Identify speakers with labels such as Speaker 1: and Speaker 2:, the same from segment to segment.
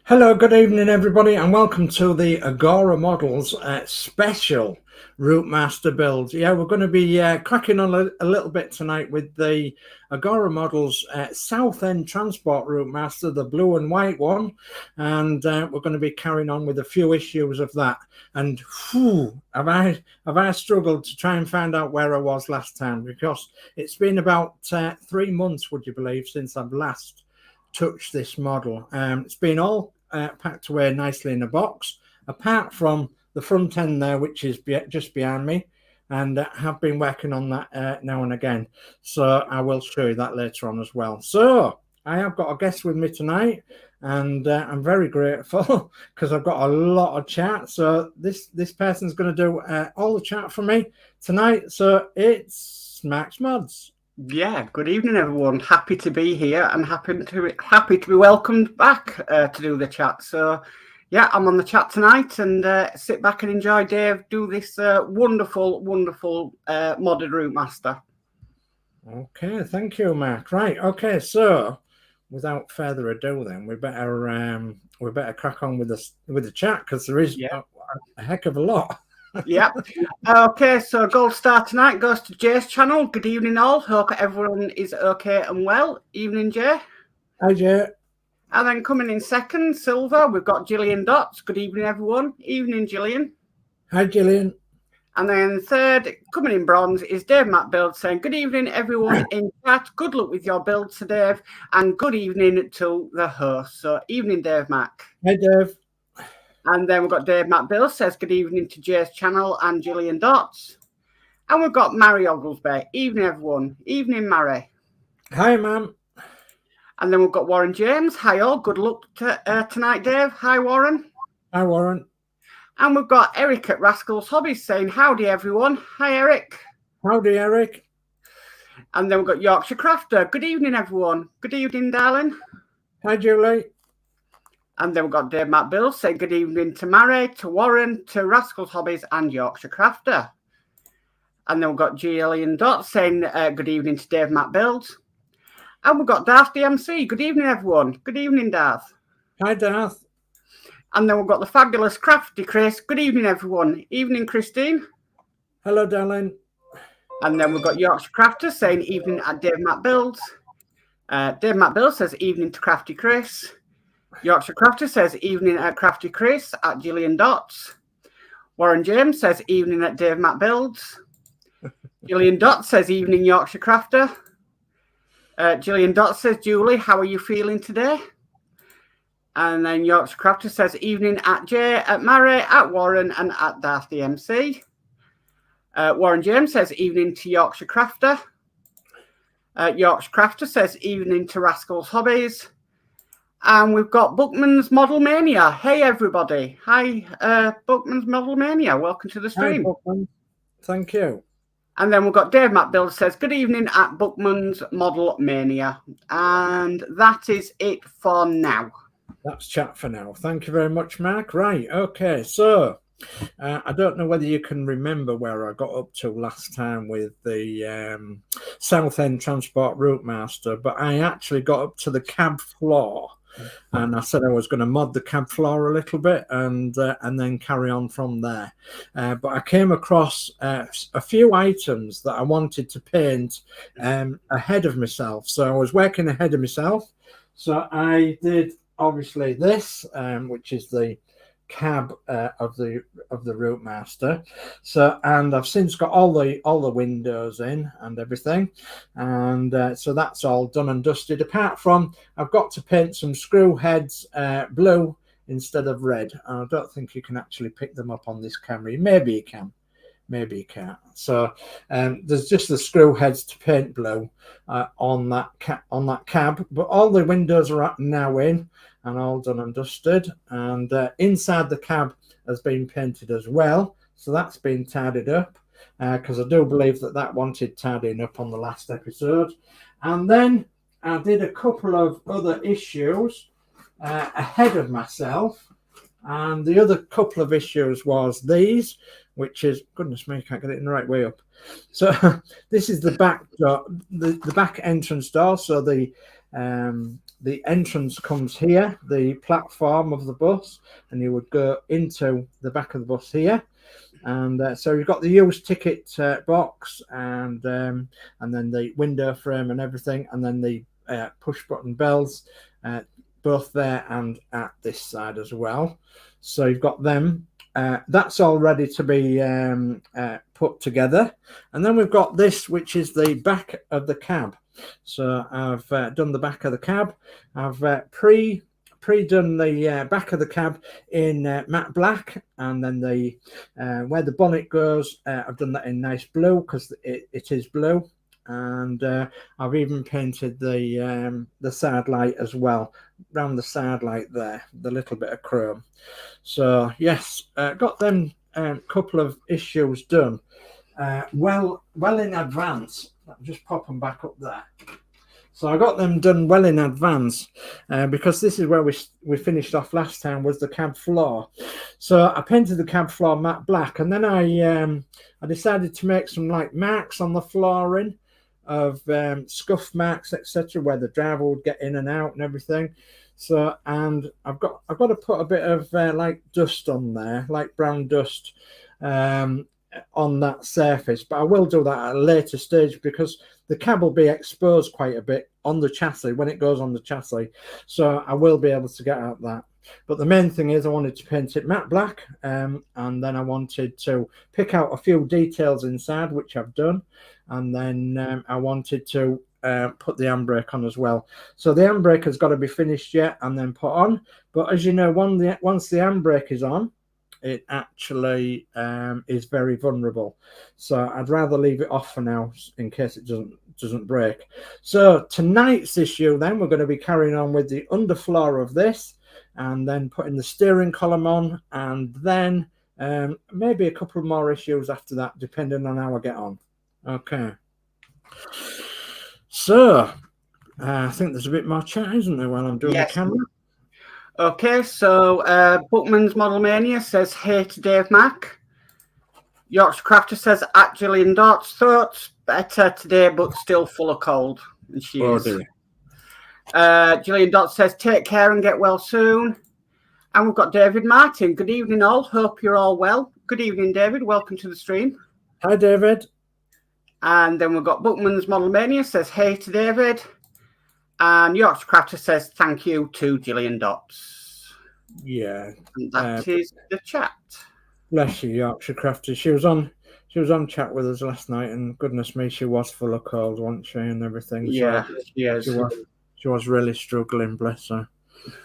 Speaker 1: Hello, good evening everybody, and welcome to the Agora Models special ROUTEMASTER build. Yeah, we're going to be cracking on a little bit tonight with the Agora Models South End Transport ROUTEMASTER, the blue and white one, and we're going to be carrying on with a few issues of that. And whew, have I struggled to try and find out where I was last time, because it's been about 3 months, would you believe, since I've last touched this model. It's been all packed away nicely in a box, apart from the front end there, which is just behind me, and have been working on that now and again, so I will show you that later on as well. So I have got a guest with me tonight, and I'm very grateful because I've got a lot of chat. So this person's going to do all the chat for me tonight. So it's Max Modz.
Speaker 2: Yeah, good evening everyone. Happy to be here and happy to be welcomed back to do the chat. So yeah, I'm on the chat tonight, and sit back and enjoy Dave do this wonderful modded ROUTEMASTER.
Speaker 1: Okay, thank you, Mark. Right, okay, so without further ado, then we better crack on with the chat, because there is a heck of a lot.
Speaker 2: Yeah. Okay, so gold star tonight goes to Jay's channel. Good evening all. Hope everyone is okay and well. Evening, Jay.
Speaker 1: Hi, Jay.
Speaker 2: And then coming in second, silver, we've got Gillian Dots. Good evening, everyone. Evening, Gillian.
Speaker 1: Hi, Gillian.
Speaker 2: And then third, coming in bronze, is Dave Matt Builds, saying, good evening, everyone in chat. Good luck with your builds, Sir Dave. And good evening to the host. So, evening, Dave Mac.
Speaker 1: Hi, Dave.
Speaker 2: And then we've got Dave Matt Builds, says, good evening to Jay's channel and Gillian Dots. And we've got Mary Oglesby. Evening, everyone. Evening, Mary.
Speaker 1: Hi, ma'am.
Speaker 2: And then we've got Warren James. Hi, all. Good luck tonight, Dave. Hi, Warren.
Speaker 1: Hi, Warren.
Speaker 2: And we've got Eric at Rascals Hobbies saying, howdy, everyone. Hi, Eric.
Speaker 1: Howdy, Eric.
Speaker 2: And then we've got Yorkshire Crafter. Good evening, everyone. Good evening, darling.
Speaker 1: Hi, Julie.
Speaker 2: And then we've got Dave Matt Builds saying good evening to Mary, to Warren, to Rascals Hobbies and Yorkshire Crafter. And then we've got Gillian Dot saying good evening to Dave Matt Builds. And we've got Darth DMC. Good evening, everyone. Good evening, Darth.
Speaker 1: Hi, Darth.
Speaker 2: And then we've got the fabulous Crafty Chris. Good evening, everyone. Evening, Christine.
Speaker 1: Hello, darling.
Speaker 2: And then we've got Yorkshire Crafter saying evening at Dave Matt Builds. Dave Matt Builds says evening to Crafty Chris. Yorkshire Crafter says evening at Crafty Chris at Gillian Dots. Warren James says evening at Dave Matt Builds. Gillian Dots says evening Yorkshire Crafter. Gillian Dots says, Julie, how are you feeling today? And then Yorkshire Crafter says evening at Jay, at Mary, at Warren and at Darth DMC. Warren James says evening to Yorkshire Crafter. Yorkshire Crafter says evening to Rascals Hobbies. And we've got Bookman's Model Mania. Hey, everybody. Hi, Bookman's Model Mania. Welcome to the stream.
Speaker 1: Hi, Bookman. Thank you.
Speaker 2: And then we've got Dave Matt Builds says, good evening at Bookman's Model Mania. And that is it for now.
Speaker 1: That's chat for now. Thank you very much, Mark. Right, okay. So, I don't know whether you can remember where I got up to last time with the South End Transport ROUTEMASTER, but I actually got up to the cab floor. And I said I was going to mod the cab floor a little bit and then carry on from there. But I came across a few items that I wanted to paint ahead of myself. So I was working ahead of myself. So I did obviously this, which is the cab of the ROUTEMASTER. So, and I've since got all the windows in and everything, and so that's all done and dusted, apart from I've got to paint some screw heads blue instead of red. I don't think you can actually pick them up on this camera. Maybe you can, maybe you can't. So there's just the screw heads to paint blue on that cab, but all the windows are now in and all done and dusted, and inside the cab has been painted as well, so that's been tidied up, because I do believe that wanted tidying up on the last episode. And then I did a couple of other issues ahead of myself, and the other couple of issues was these, which is, goodness me, I can't get it in the right way up. So this is the back door, the back entrance door, so the the entrance comes here, the platform of the bus, and you would go into the back of the bus here. And so you've got the used ticket box, and then the window frame and everything, and then the push button bells, both there and at this side as well. So you've got them. That's all ready to be put together. And then we've got this, which is the back of the cab. So I've done the back of the cab. I've pre-done the back of the cab in matte black, and then the where the bonnet goes, I've done that in nice blue because it is blue. And I've even painted the side light as well, around the side light there, the little bit of chrome. So yes, got them couple of issues done well in advance. I'll just pop them back up there. So I got them done well in advance because this is where we finished off last time, was the cab floor. So I painted the cab floor matte black, and then I decided to make some like marks on the flooring of scuff marks, etc., where the driver would get in and out and everything. So, and I've got to put a bit of like dust on there, like brown dust on that surface, but I will do that at a later stage because the cab will be exposed quite a bit on the chassis when it goes on the chassis, so I will be able to get out that. But the main thing is I wanted to paint it matte black, and then I wanted to pick out a few details inside, which I've done, and then I wanted to put the handbrake on as well. So the handbrake has got to be finished yet and then put on, but as you know, once the handbrake is on, it actually is very vulnerable, so I'd rather leave it off for now in case it doesn't break. So tonight's issue, then we're going to be carrying on with the underfloor of this, and then putting the steering column on, and then maybe a couple more issues after that, depending on how I get on. Okay, so I think there's a bit more chat, isn't there, while I'm doing the camera?
Speaker 2: Okay, so Bookman's Model Mania says, hey to Dave Mac. Yorkshire Crafter says, at Gillian Dots, thoughts better today, but still full of cold. And she is. Gillian Dots says, take care and get well soon. And we've got David Martin. Good evening, all. Hope you're all well. Good evening, David. Welcome to the stream.
Speaker 1: Hi, David. And
Speaker 2: then we've got Bookman's Model Mania says, hey to David. And Yorkshire Crafter says, thank you to Gillian Dots.
Speaker 1: Yeah.
Speaker 2: And that is the chat.
Speaker 1: Bless you, Yorkshire Crafter. She was on chat with us last night, and goodness me, she was full of cold, wasn't she, and everything.
Speaker 2: Yeah,
Speaker 1: so she was really struggling, bless her.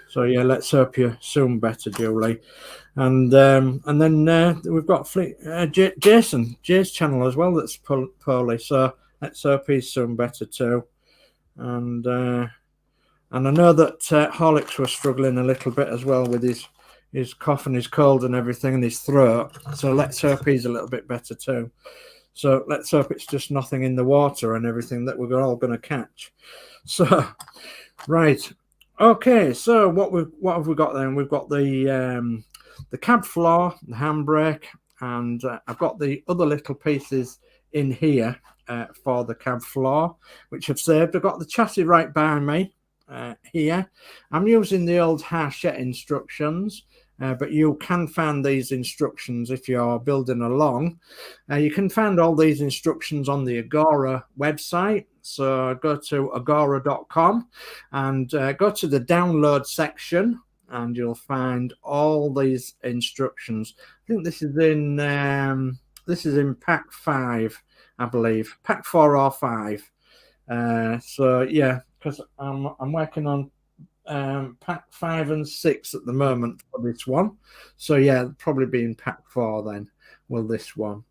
Speaker 1: So yeah, let's hope you're soon better, Julie. And then we've got Jason, Jay's channel as well, that's poorly. So let's hope he's soon better too. And I know that Horlix was struggling a little bit as well with his cough and his cold and everything, and his throat. So let's hope he's a little bit better too. So let's hope it's just nothing in the water and everything that we're all going to catch. So, right. Okay, so what have we got then? We've got the cab floor, the handbrake, and I've got the other little pieces in here for the cab floor, which I've saved. I've got the chassis right behind me here. I'm using the old Hachette instructions, but you can find these instructions if you're building along. You can find all these instructions on the Agora website. So go to agora.com and go to the download section, and you'll find all these instructions. I think this is in pack 5, I believe, pack 4 or 5. So yeah, because I'm working on pack 5 and 6 at the moment for this one. So yeah, probably be in pack 4 then. Will this one?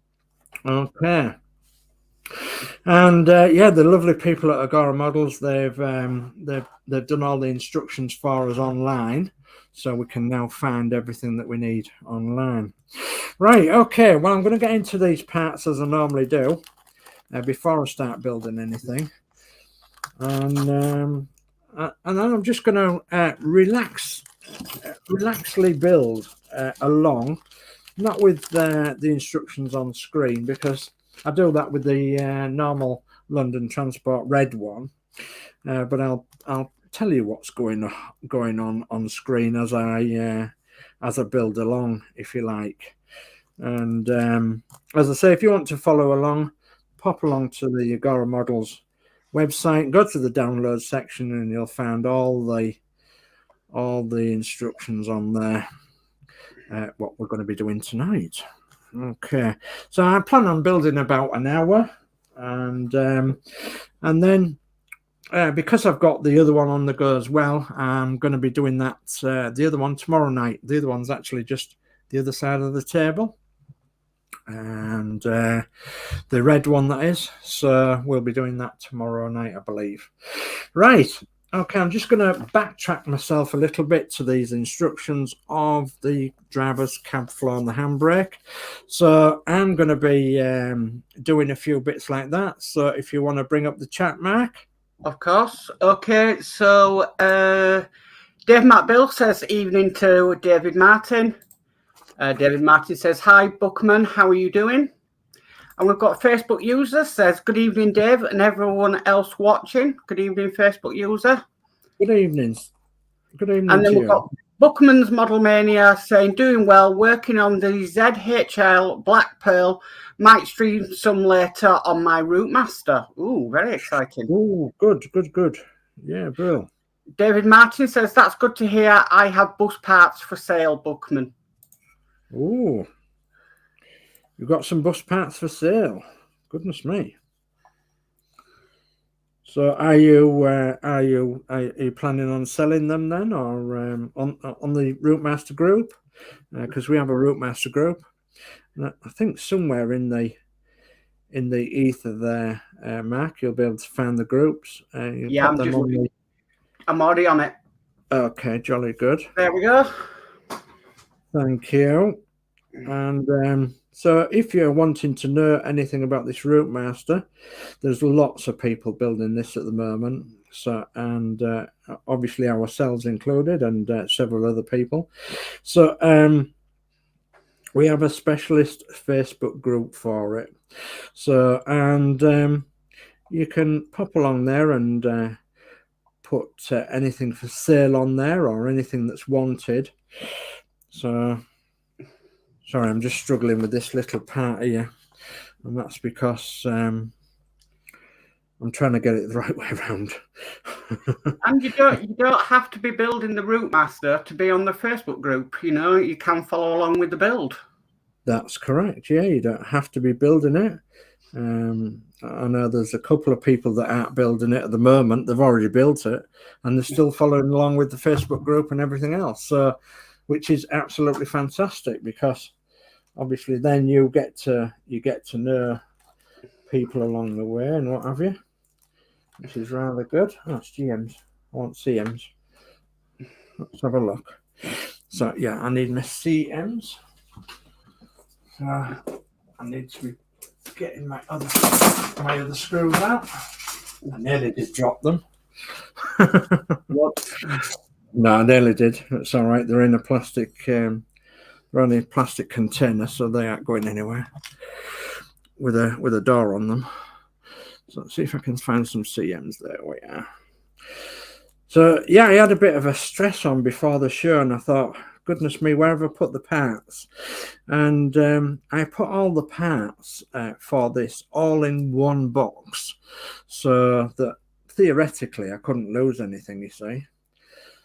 Speaker 1: Okay. And yeah, the lovely people at Agora Models, they've done all the instructions for us online, so we can now find everything that we need online. Right, okay, well, I'm going to get into these parts as I normally do before I start building anything, and then I'm just going to relaxedly build along, not with the instructions on screen, because I do that with the normal London Transport red one. but I'll tell you what's going on screen as I build along, if you like. And as I say, if you want to follow along, pop along to the Agora Models website, go to the download section, and you'll find all the instructions on there. What we're going to be doing tonight. Okay, so I plan on building about an hour, and then because I've got the other one on the go as well, I'm going to be doing that the other one tomorrow night. The other one's actually just the other side of the table, and the red one, that is. So we'll be doing that tomorrow night, I believe. Right. Okay, I'm just going to backtrack myself a little bit to these instructions of the driver's cab floor and the handbrake. So I'm going to be doing a few bits like that. So if you want to bring up the chat, Mark.
Speaker 2: Of course. Okay, so Dave Matt Bill says evening to David Martin. David Martin says, hi, Bookman, how are you doing? And we've got a Facebook user says, good evening, Dave, and everyone else watching. Good evening, Facebook user.
Speaker 1: Good evening. Good evening.
Speaker 2: And then we've got Bookman's Model Mania saying, doing well, working on the ZHL Black Pearl. Might stream some later on my ROUTEMASTER. Ooh, very exciting.
Speaker 1: Ooh, good. Yeah, Bill.
Speaker 2: David Martin says, that's good to hear. I have bus parts for sale, Bookman.
Speaker 1: Ooh. You've got some bus parts for sale. Goodness me. So are you planning on selling them then, or on the ROUTEMASTER group? Because we have a ROUTEMASTER group. And I think somewhere in the ether there, Mark, you'll be able to find the groups.
Speaker 2: Yeah, I'm already on it.
Speaker 1: Okay, jolly good.
Speaker 2: There we go.
Speaker 1: Thank you. And so if you're wanting to know anything about this ROUTEMASTER, there's lots of people building this at the moment. So, and obviously ourselves included, and several other people. So we have a specialist Facebook group for it. So, and you can pop along there and put anything for sale on there, or anything that's wanted. So sorry, I'm just struggling with this little part here, and that's because I'm trying to get it the right way around.
Speaker 2: And you don't have to be building the ROUTEMASTER to be on the Facebook group. You know, you can follow along with the build.
Speaker 1: That's correct. Yeah, you don't have to be building it. I know there's a couple of people that aren't building it at the moment. They've already built it, and they're still following along with the Facebook group and everything else. So, which is absolutely fantastic, because obviously then you get to know people along the way and what have you, which is rather good. Oh, it's GMs. I want CMs. Let's have a look. So yeah, I need my CMs. I need to be getting my other screws out. I nearly did drop them.
Speaker 2: What?
Speaker 1: No, I nearly did. It's all right. They're in a plastic. They're only a plastic container, so they aren't going anywhere. With a door on them. So let's see if I can find some CMs. There we are. So yeah, I had a bit of a stress on before the show, and I thought, goodness me, where have I put the parts? And I put all the parts for this all in one box, so that theoretically I couldn't lose anything, you see.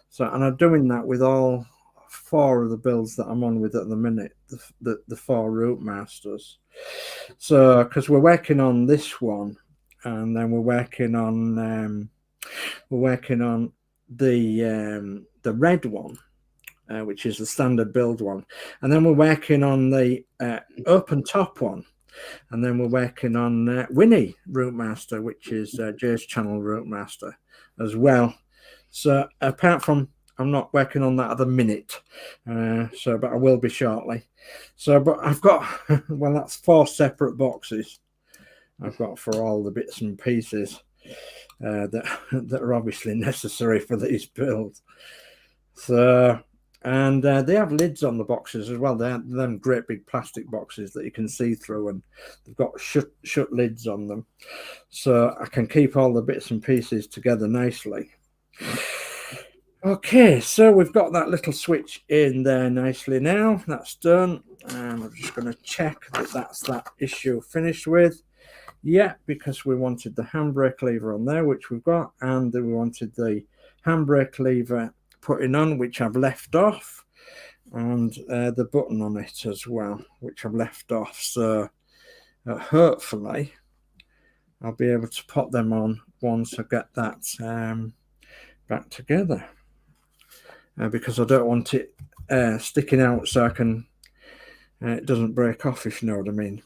Speaker 1: So, and I'm doing that with all 4 of the builds that I'm on with at the minute, the 4 ROUTEMASTERs. So, because we're working on this one, and then we're working on the red one, which is the standard build one, and then we're working on the open top one, and then we're working on Winnie ROUTEMASTER, which is Jay's channel ROUTEMASTER as well. So apart from, I'm not working on that at the minute, but I will be shortly. So, but I've got, well, that's 4 separate boxes I've got for all the bits and pieces that are obviously necessary for these builds. So, And they have lids on the boxes as well. They're them great big plastic boxes that you can see through, and they've got shut lids on them, so I can keep all the bits and pieces together nicely. Okay, so we've got that little switch in there nicely now. That's done, and I'm just going to check that that's that issue finished with. Yeah, because we wanted the handbrake lever on there, which we've got, and we wanted the handbrake lever putting on, which I've left off, and the button on it as well, which I've left off. So hopefully I'll be able to pop them on once I get that back together, because I don't want it sticking out, so I can it doesn't break off, if you know what I mean.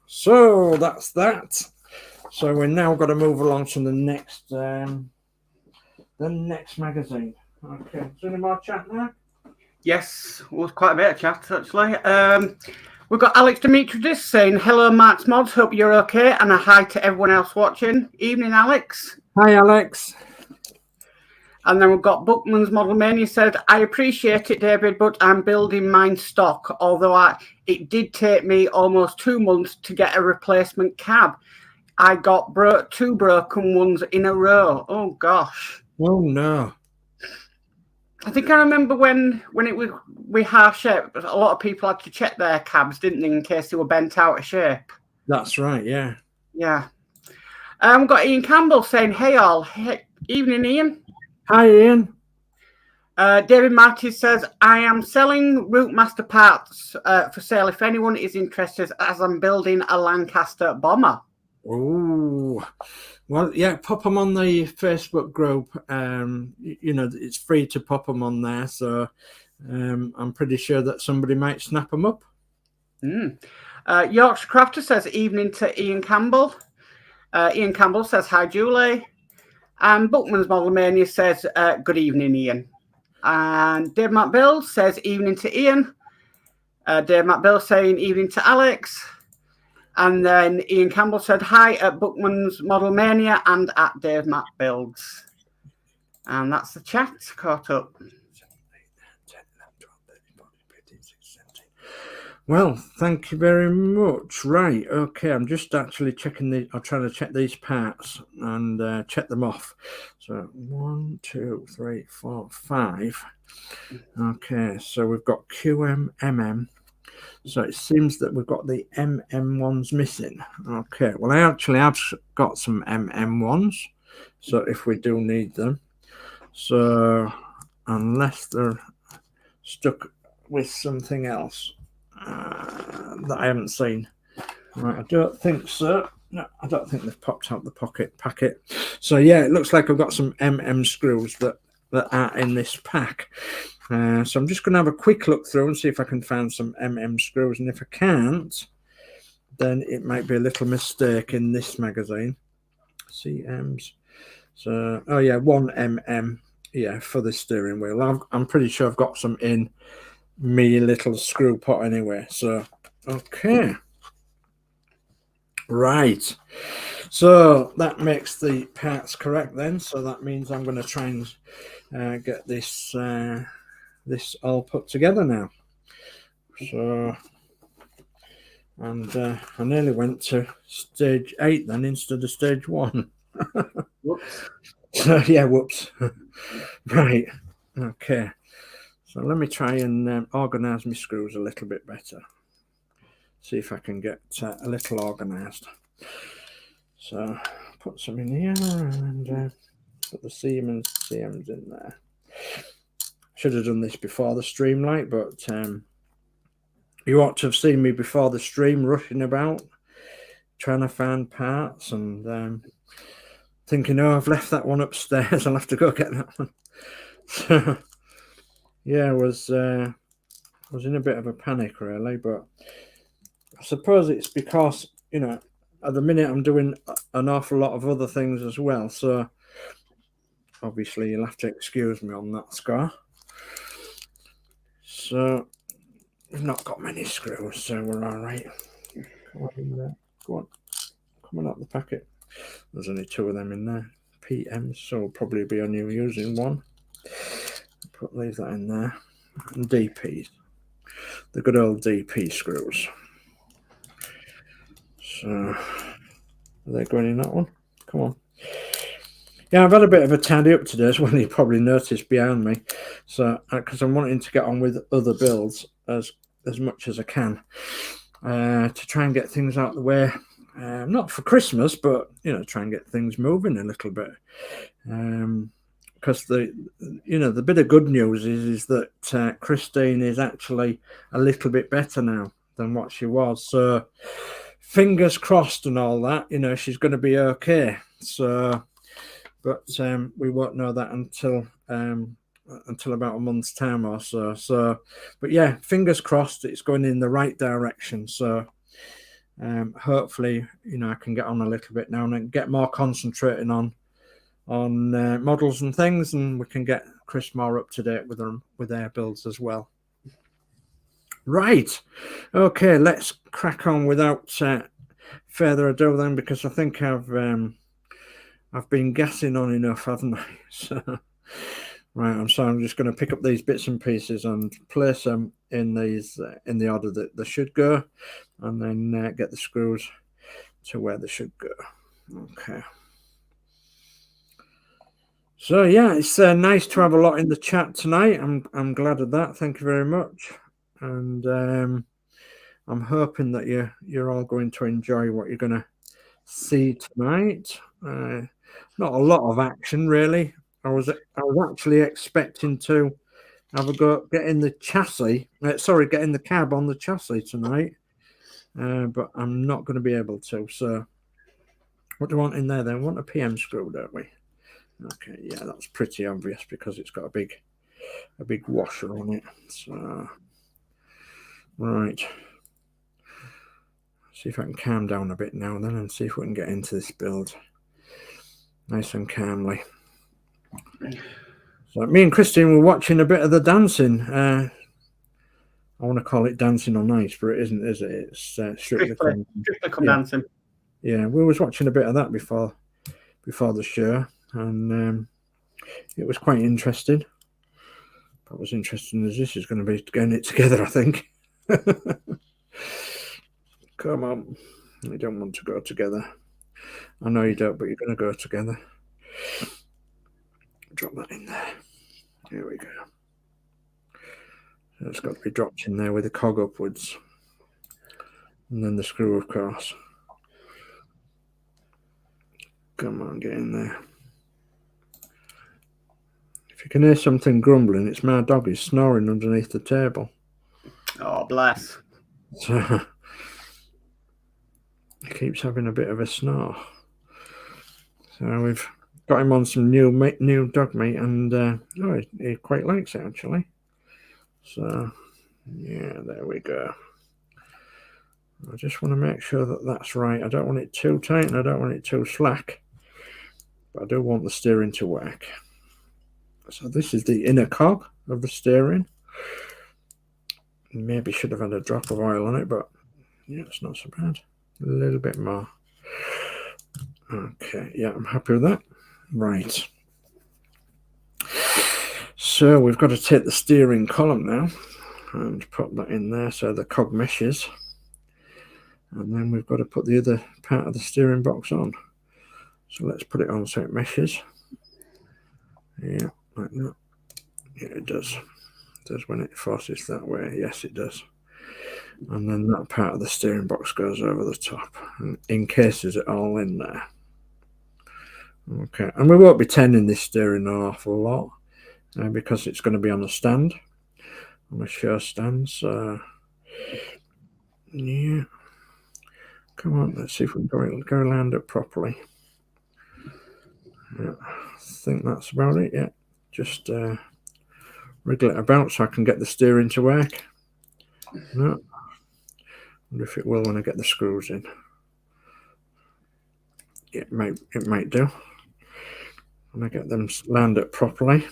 Speaker 1: So that's that. So we're now got to move along to the next magazine. Okay, is there any more chat now?
Speaker 2: Yes, well, quite a bit of chat actually. We've got Alex Dimitridis saying, hello, Mark's Mods, hope you're okay, and a hi to everyone else watching. Evening, Alex.
Speaker 1: Hi, Alex.
Speaker 2: And then we've got Bookman's Model Mania said, I appreciate it, David, but I'm building mine stock, although it did take me almost 2 months to get a replacement cab. I got two broken ones in a row. Oh, gosh.
Speaker 1: Oh, no.
Speaker 2: I think I remember when it was with half shape, a lot of people had to check their cabs, didn't they, in case they were bent out of shape.
Speaker 1: That's right, yeah.
Speaker 2: Yeah. We've got Ian Campbell saying, hey, all. Hey, evening, Ian.
Speaker 1: Hi, Ian.
Speaker 2: David Marty says, I am selling ROUTEMASTER parts for sale if anyone is interested, as I'm building a Lancaster bomber.
Speaker 1: Oh, well, yeah, pop them on the Facebook group. You know, it's free to pop them on there, so I'm pretty sure that somebody might snap them up.
Speaker 2: Yorkshire Crafter says, evening to Ian Campbell. Ian Campbell says, hi, Julie. And Bookman's Model Mania says, good evening, Ian. And Dave Matt Builds says, evening to Ian. Dave Matt Builds saying, evening to Alex. And then Ian Campbell said, hi at Bookman's Model Mania and at Dave Matt Builds. And that's the chat caught up.
Speaker 1: Well, thank you very much. Right, okay, I'm just actually checking I'm trying to check these parts and check them off. So 1, 2, 3, 4, 5. Okay, so we've got QM, MM. So it seems that we've got the MM ones missing. Okay, well, I actually have got some MM ones, so if we do need them. So unless they're stuck with something else that I haven't seen. Right, I don't think so. No, I don't think they've popped out the packet. So yeah, it looks like I've got some MM screws that are in this pack. So I'm just going to have a quick look through and see if I can find some MM screws. And if I can't, then it might be a little mistake in this magazine. CMs. So, oh yeah, 1 MM. Yeah, for the steering wheel. I'm pretty sure I've got some in me little screw pot anyway. So, okay. Right. So that makes the parts correct then. So that means I'm going to try and get this this all put together now. So, and I nearly went to stage 8 then instead of stage 1.
Speaker 2: Whoops.
Speaker 1: So yeah, whoops. Right. Okay. So let me try and organize my screws a little bit better. See if I can get a little organized. So put some in here and put the CMs in there. Should have done this before the stream, like, but you ought to have seen me before the stream rushing about trying to find parts and thinking, oh, I've left that one upstairs, I'll have to go get that one. So yeah, I was in a bit of a panic really, but I suppose it's because, you know, at the minute I'm doing an awful lot of other things as well, so obviously you'll have to excuse me on that score. So we've not got many screws, so we're all right. Come on in there. Go on. Come on out the packet. There's only 2 of them in there. PMs, so we'll probably be only using 1. Leave that in there. and DPs. The good old DP screws. So, are they going in that one? Come on. Yeah, I've had a bit of a tidy up today, as well. You probably noticed behind me. So, because I'm wanting to get on with other builds as much as I can, to try and get things out of the way. Not for Christmas, but you know, try and get things moving a little bit. Because the bit of good news is that Christine is actually a little bit better now than what she was. So fingers crossed and all that. You know, she's going to be okay. So, but we won't know that until about a month's time or so. So, but yeah, fingers crossed, it's going in the right direction. So hopefully, you know, I can get on a little bit now and get more concentrating on models and things, and we can get Chris more up to date with their builds as well. Right, okay, let's crack on without further ado then, because I think I've been gassing on enough, haven't I? So right, I'm just going to pick up these bits and pieces and place them in these in the order that they should go, and then get the screws to where they should go. Okay. So yeah, it's nice to have a lot in the chat tonight. I'm glad of that. Thank you very much, and I'm hoping that you're all going to enjoy what you're going to see tonight. Not a lot of action really. I was actually expecting to have a go getting the chassis. Getting the cab on the chassis tonight, but I'm not going to be able to. So, what do we want in there then? We want a PM screw, don't we? Okay, yeah, that's pretty obvious because it's got a big washer on it. So, right, see if I can calm down a bit now then, and see if we can get into this build nice and calmly. So me and Christine were watching a bit of the dancing. I want to call it dancing on ice, but it isn't, is it? It's strictly
Speaker 2: come dancing.
Speaker 1: Yeah, we was watching a bit of that before the show, and it was quite interesting. Not as interesting as this is going to be getting it together, I think. Come on, you don't want to go together. I know you don't, but you're going to go together. Drop that in there. Here we go. So it's got to be dropped in there with the cog upwards, and then the screw, of course. Come on, get in there. If you can hear something grumbling, it's my dog. He's snoring underneath the table.
Speaker 2: Oh, bless.
Speaker 1: So he keeps having a bit of a snore. So we've got him on some new dog meat, and he quite likes it actually. So yeah, there we go. I just want to make sure that that's right. I don't want it too tight and I don't want it too slack, but I do want the steering to work. So this is the inner cog of the steering. Maybe should have had a drop of oil on it, but yeah, it's not so bad. A little bit more. Okay, yeah, I'm happy with that. Right. So we've got to take the steering column now and put that in there so the cog meshes. And then we've got to put the other part of the steering box on. So let's put it on so it meshes. Yeah, like that. Yeah, it does. It does when it forces that way. Yes, it does. And then that part of the steering box goes over the top and encases it all in there. Okay, and we won't be tending this steering an awful lot because it's going to be on a stand, on a show stand. So yeah, come on, let's see if we can go land it properly. Yeah, I think that's about it. Yeah, just wriggle it about so I can get the steering to work. No, I wonder if it will when I get the screws in. Yeah, it might do. When I get them landed properly.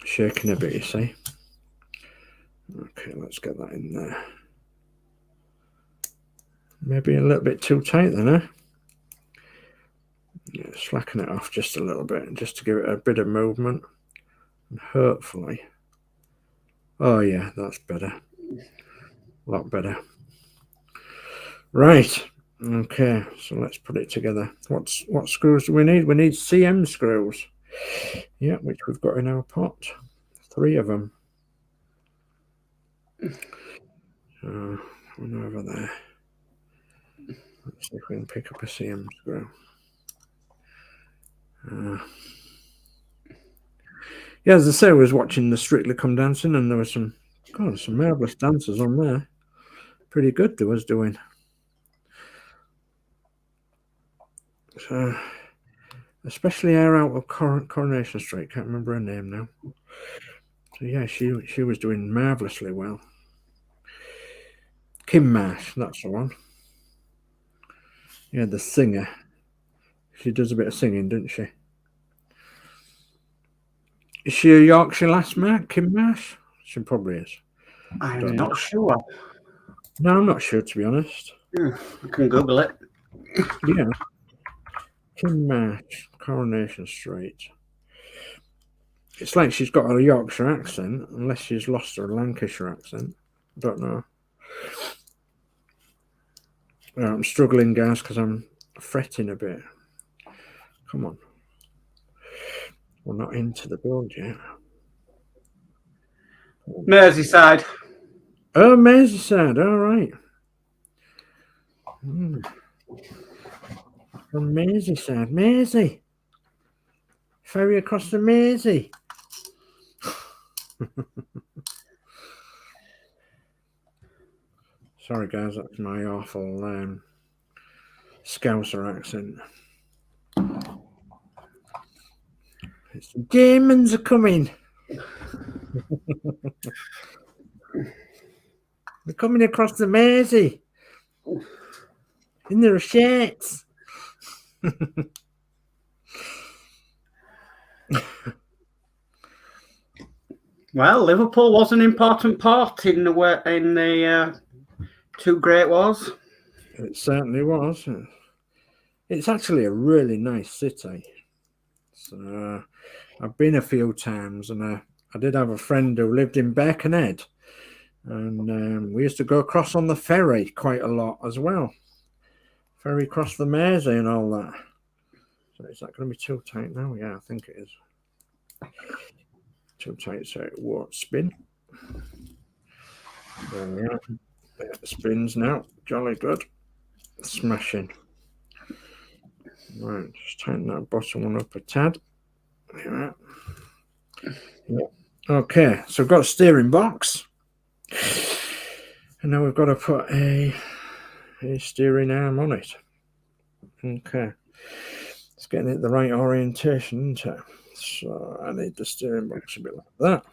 Speaker 1: Shaking a bit, you see. Okay, let's get that in there. Maybe a little bit too tight then, eh? Yeah, slacken it off just a little bit, just to give it a bit of movement. And hopefully, oh yeah, that's better. A lot better. Right. Okay, so let's put it together. What screws do we need? We need CM screws. Yeah, which we've got in our pot. 3 of them. One over there. Let's see if we can pick up a CM screw. Yeah, as I say, I was watching the Strictly Come Dancing, and there were some marvellous dancers on there. Pretty good they was doing. So, especially her out of Coronation Street. Can't remember her name now. So yeah, she was doing marvellously well. Kim Marsh, that's the one. Yeah, the singer. She does a bit of singing, doesn't she? Is she a Yorkshire lass, Mark? Kim Marsh? She probably is.
Speaker 2: I'm not sure.
Speaker 1: No, I'm not sure, to be honest.
Speaker 2: I can Google it.
Speaker 1: Yeah. Kim Marsh, Coronation Street. It's like she's got a Yorkshire accent, unless she's lost her Lancashire accent. Don't know. I'm struggling, guys, because I'm fretting a bit. Come on. We're not into the build yet.
Speaker 2: Merseyside.
Speaker 1: Oh, Merseyside. All right. From Merseyside. Mersey. Ferry across the Mersey. Sorry, guys, that's my awful Scouser accent. The Germans are coming. They're coming across the Mersey in their shirts.
Speaker 2: Well, Liverpool was an important part in the two Great Wars.
Speaker 1: It certainly was. It's actually a really nice city. So I've been a few times, and I did have a friend who lived in Birkenhead, and we used to go across on the ferry quite a lot as well. Ferry across the Mersey and all that. So is that going to be too tight now? Yeah, I think it is. Too tight so it won't spin. There we are. It spins now. Jolly good. Smashing. Right, just tighten that bottom one up a tad. There we are. Yeah. Okay, so we've got a steering box. And now we've got to put a steering arm on it. Okay. It's getting it the right orientation, isn't it? So I need the steering box a bit like that.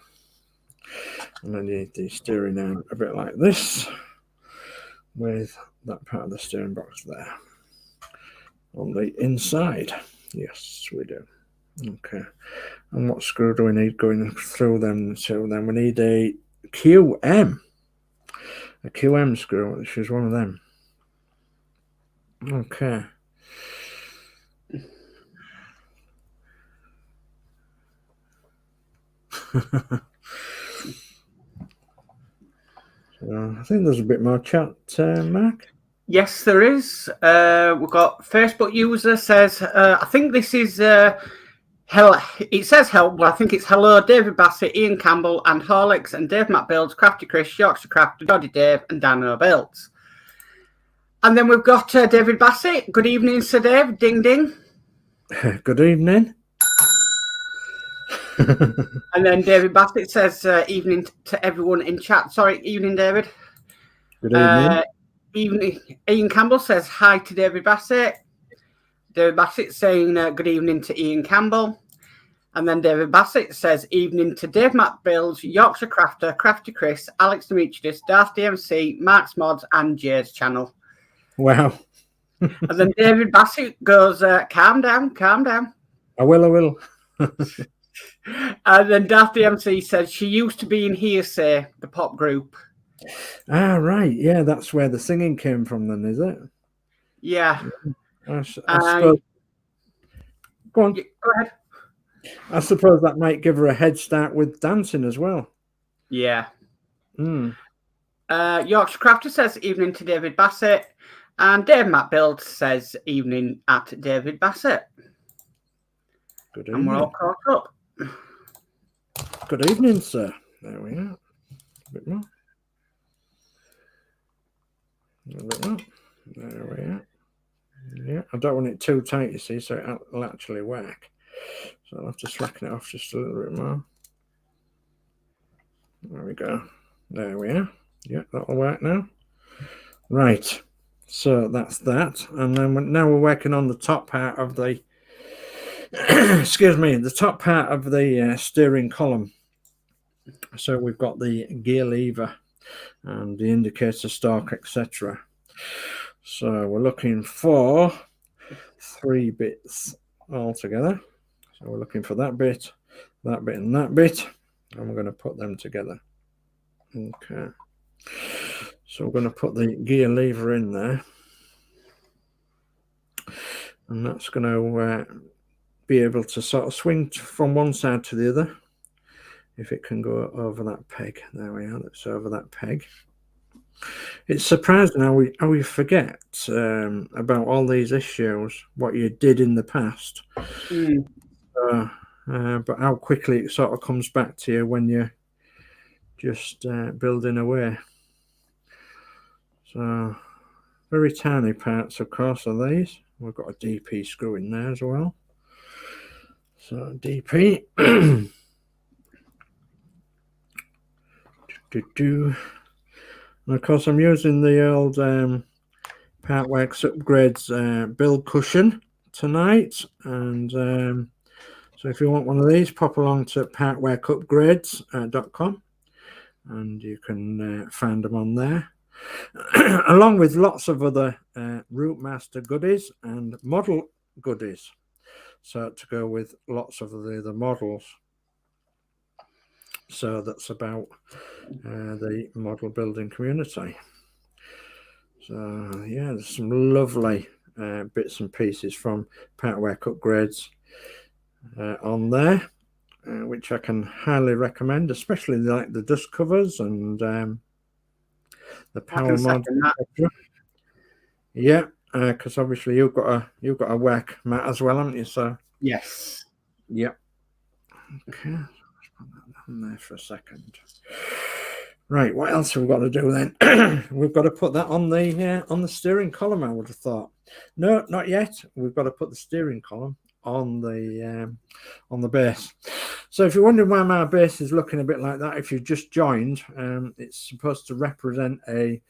Speaker 1: And I need the steering arm a bit like this, with that part of the steering box there on the inside. Yes, we do. Okay. And what screw do we need going through them two? Then we need a QM. A QM screw, which is one of them. Okay. So I think there's a bit more chat, Mark.
Speaker 2: Yes, there is. We've got Facebook user says, I think this is hello. It says help, but I think it's hello, David Bassett, Ian Campbell, and Horlix, and Dave Matt Builds, Crafty Chris, Yorkshire Crafter, Geordie Dave, and Danno Builds. And then we've got David Bassett. Good evening, Sir Dave. Ding ding.
Speaker 1: Good evening.
Speaker 2: And then David Bassett says, evening to everyone in chat. Sorry, evening, David.
Speaker 1: Good evening.
Speaker 2: Evening. Ian Campbell says hi to David Bassett. David Bassett saying good evening to Ian Campbell. And then David Bassett says evening to Dave Matt Builds, Yorkshire Crafter, Crafty Chris, Alex Demetrius, Darth DMC, Mark's Modz, and Jay's channel.
Speaker 1: Wow.
Speaker 2: And then David Bassett goes, calm down, calm down.
Speaker 1: I will.
Speaker 2: And then Darth DMC says she used to be in Hearsay, the pop group.
Speaker 1: Ah, right. Yeah, that's where the singing came from then, is it?
Speaker 2: Yeah.
Speaker 1: I suppose. Go on.
Speaker 2: Go ahead.
Speaker 1: I suppose that might give her a head start with dancing as well.
Speaker 2: Yeah.
Speaker 1: Mm.
Speaker 2: Yorkshire Crafter says evening to David Bassett. And Dave Matt Builds says evening at David Bassett.
Speaker 1: Good
Speaker 2: And we're all
Speaker 1: evening.
Speaker 2: caught up.
Speaker 1: Good evening, sir. There we are. A bit more. A bit more. There we are. Yeah, I don't want it too tight, you see, so it'll actually work. So I'll have to slacken it off just a little bit more. There we go. There we are. Yeah, that'll work now. Right. So that's that. And then now we're working on the top part of the excuse me, the top part of the steering column. So we've got the gear lever and the indicator stalk, etc. So we're looking for 3 bits altogether. So we're looking for that bit, and that bit, and we're going to put them together. Okay. So we're going to put the gear lever in there, and that's going to be able to sort of swing from one side to the other if it can go over that peg. There we are. That's over that peg. It's surprising how we forget about all these issues, what you did in the past. But how quickly it sort of comes back to you when you're just building away. So very tiny parts, of course, are these. We've got a DP screw in there as well. So DP. And of course, I'm using the old Partworks Upgrades build cushion tonight. And so if you want one of these, pop along to partworkupgrades.com and you can find them on there. Along with lots of other ROUTEMASTER goodies and model goodies. So to go with lots of the other models. So that's about the model building community. So yeah, there's some lovely bits and pieces from Partwork Upgrades on there, which I can highly recommend, especially like the dust covers and the power mod. Yeah, because obviously you've got a work mat as well, haven't you? So
Speaker 2: yes,
Speaker 1: yeah. Okay, let's put that on there for a second. Right, what else have we got to do then? We've got to put that on the steering column, I would have thought. No, not yet. We've got to put the steering column on the base. So if you're wondering why my base is looking a bit like that, if you've just joined, it's supposed to represent a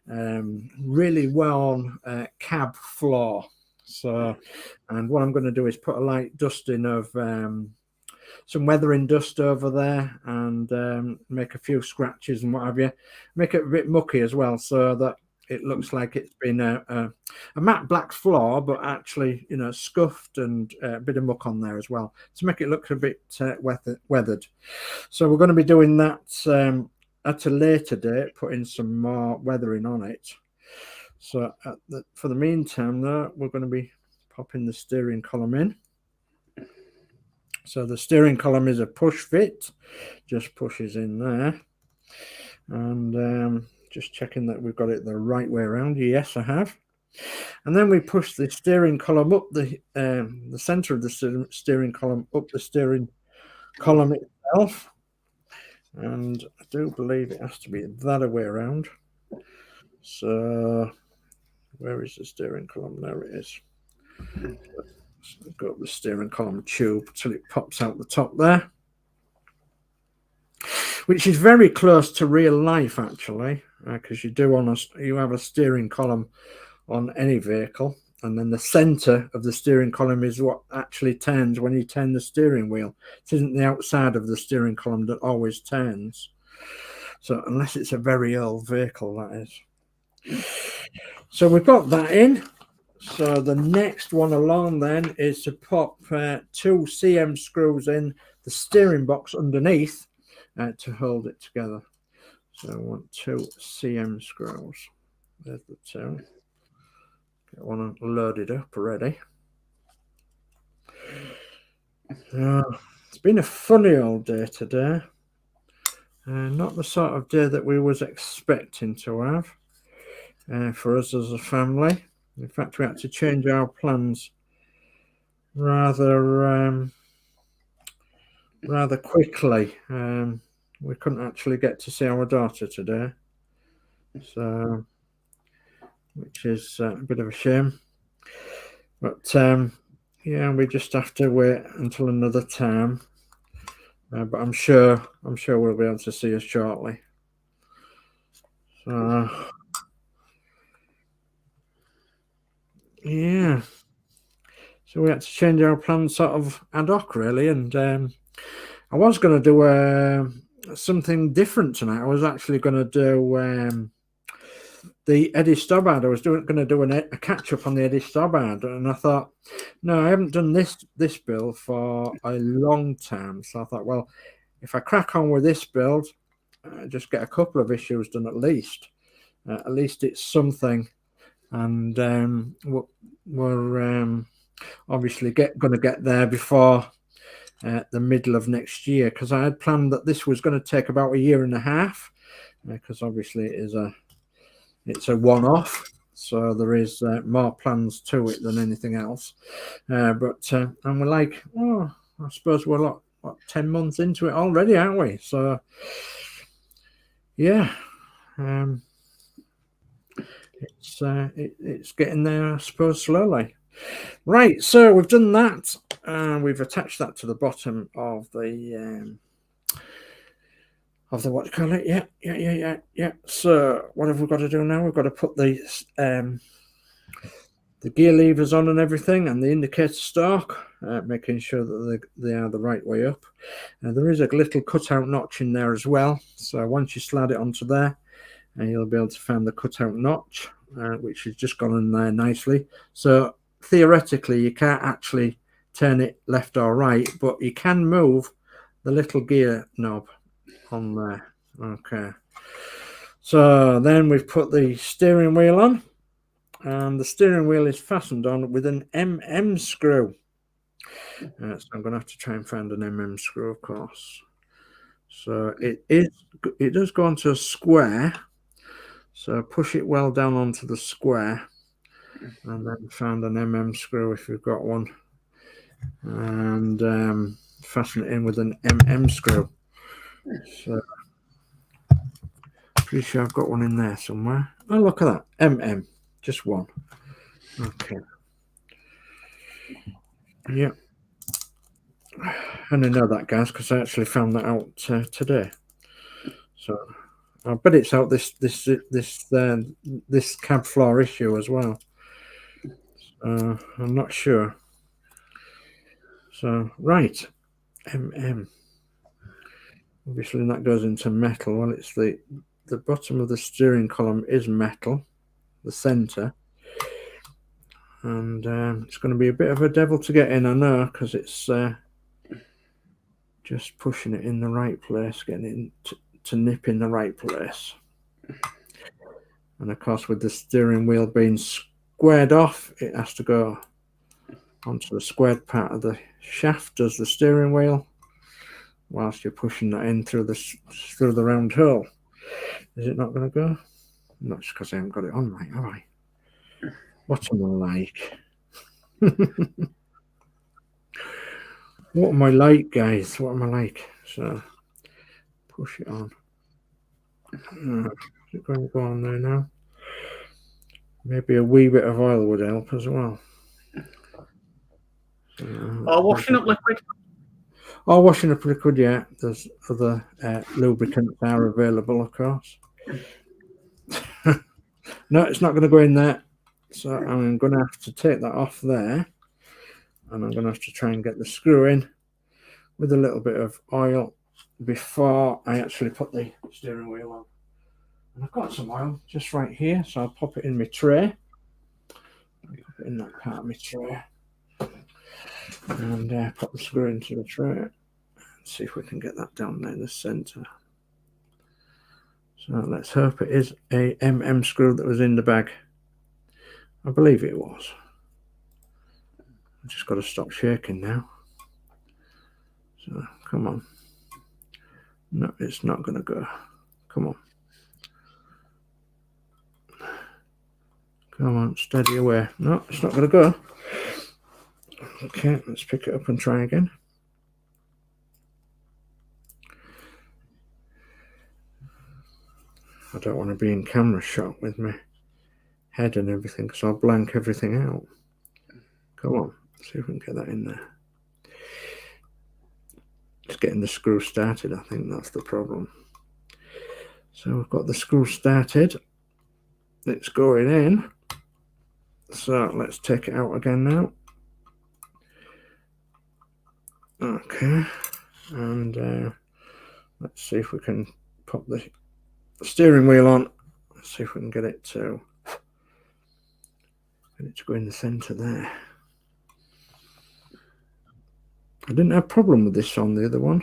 Speaker 1: really worn cab floor. So, and what I'm going to do is put a light dusting of some weathering dust over there and make a few scratches and what have you. Make it a bit mucky as well, so that it looks like it's been a matte black floor, but actually, you know, scuffed and a bit of muck on there as well to make it look a bit weathered. So we're going to be doing that at a later date, putting some more weathering on it. So for the meantime, though, we're going to be popping the steering column in. So the steering column is a push fit, just pushes in there. And just checking that we've got it the right way around. Yes, I have. And then we push the steering column up the center of the steering column up the steering column itself. And I do believe it has to be that way around. So where is the steering column? There it is. So go up the steering column tube till it pops out the top there, which is very close to real life actually, because you have a steering column on any vehicle, and then the center of the steering column is what actually turns when you turn the steering wheel. It isn't the outside of the steering column that always turns. So unless it's a very old vehicle, that is. So we've got that in. So the next one along then is to pop 2 CM screws in the steering box underneath to hold it together. So I want 2 CM screws. There's the 2. Get one loaded up already. It's been a funny old day today. Not the sort of day that we was expecting to have for us as a family. In fact, we had to change our plans rather quickly. We couldn't actually get to see our daughter today, so which is a bit of a shame. But yeah, we just have to wait until another time. But I'm sure we'll be able to see her shortly. So yeah, so we had to change our plans sort of ad hoc, really. And I was going to do something different tonight. I was actually going to do the Eddie Stobbard. I was going to do a catch up on the Eddie Stobbard, and I thought, no, I haven't done this build for a long time. So I thought, well, if I crack on with this build, just get a couple of issues done at least. At least it's something, and we're obviously going to get there before the middle of next year, because I had planned that this was going to take about a year and a half, because obviously it's a one-off, so there is more plans to it than anything else. And we're like, oh, I suppose we're 10 months into it already, aren't we? So yeah, it's getting there, I suppose, slowly. Right, so we've done that. We've attached that to the bottom of the what do you call it? Yeah. So what have we got to do now? We've got to put the gear levers on and everything, and the indicator stalk, making sure that they are the right way up. There is a little cutout notch in there as well. So once you slide it onto there, you'll be able to find the cutout notch, which has just gone in there nicely. So theoretically, you can't actually turn it left or right, but you can move the little gear knob on there. Okay, so then we've put the steering wheel on, and the steering wheel is fastened on with an screw. So I'm going to have to try and find an screw, of course. So it does go onto a square, so push it well down onto the square, and then find an screw if you've got one, and fasten it in with an screw. So pretty sure I've got one in there somewhere. Oh, look at that, just one. Okay. Yeah. And I know that, guys, because I actually found that out today. So I bet it's out this cab floor issue as well. I'm not sure. So right, obviously that goes into metal. Well, it's the bottom of the steering column is metal, the center, and it's going to be a bit of a devil to get in, I know, because it's just pushing it in the right place, getting it to nip in the right place. And of course, with the steering wheel being squared off, it has to go onto the squared part of the shaft as the steering wheel, whilst you're pushing that in through the round hole. Is it not going to go? Not just because I haven't got it on right, have I? What am I like? What am I like, guys? What am I like? So push it on. Is it going to go on there now? Maybe a wee bit of oil would help as well.
Speaker 2: Or washing up liquid.
Speaker 1: Or washing up liquid, yeah. There's other lubricants are available, of course. No, it's not going to go in there. So I'm going to have to take that off there. And I'm going to have to try and get the screw in with a little bit of oil before I actually put the steering wheel on. And I've got some oil just right here, so I'll pop it in my tray. I'll pop it in that part of my tray. And put the screw into the tray. See if we can get that down there in the center. So let's hope it is a screw that was in the bag. I believe it was. I've just got to stop shaking now. So come on. No, it's not going to go. Come on. Come on, steady away. No, it's not going to go. Okay, let's pick it up and try again. I don't want to be in camera shot with my head and everything because I'll blank everything out. Come on, see if we can get that in there. Just getting the screw started, I think that's the problem. So we've got the screw started. It's going in. So let's take it out again now. Okay, and let's see if we can pop the steering wheel on. Let's see if we can get it to go in the center there. I didn't have a problem with this on the other one.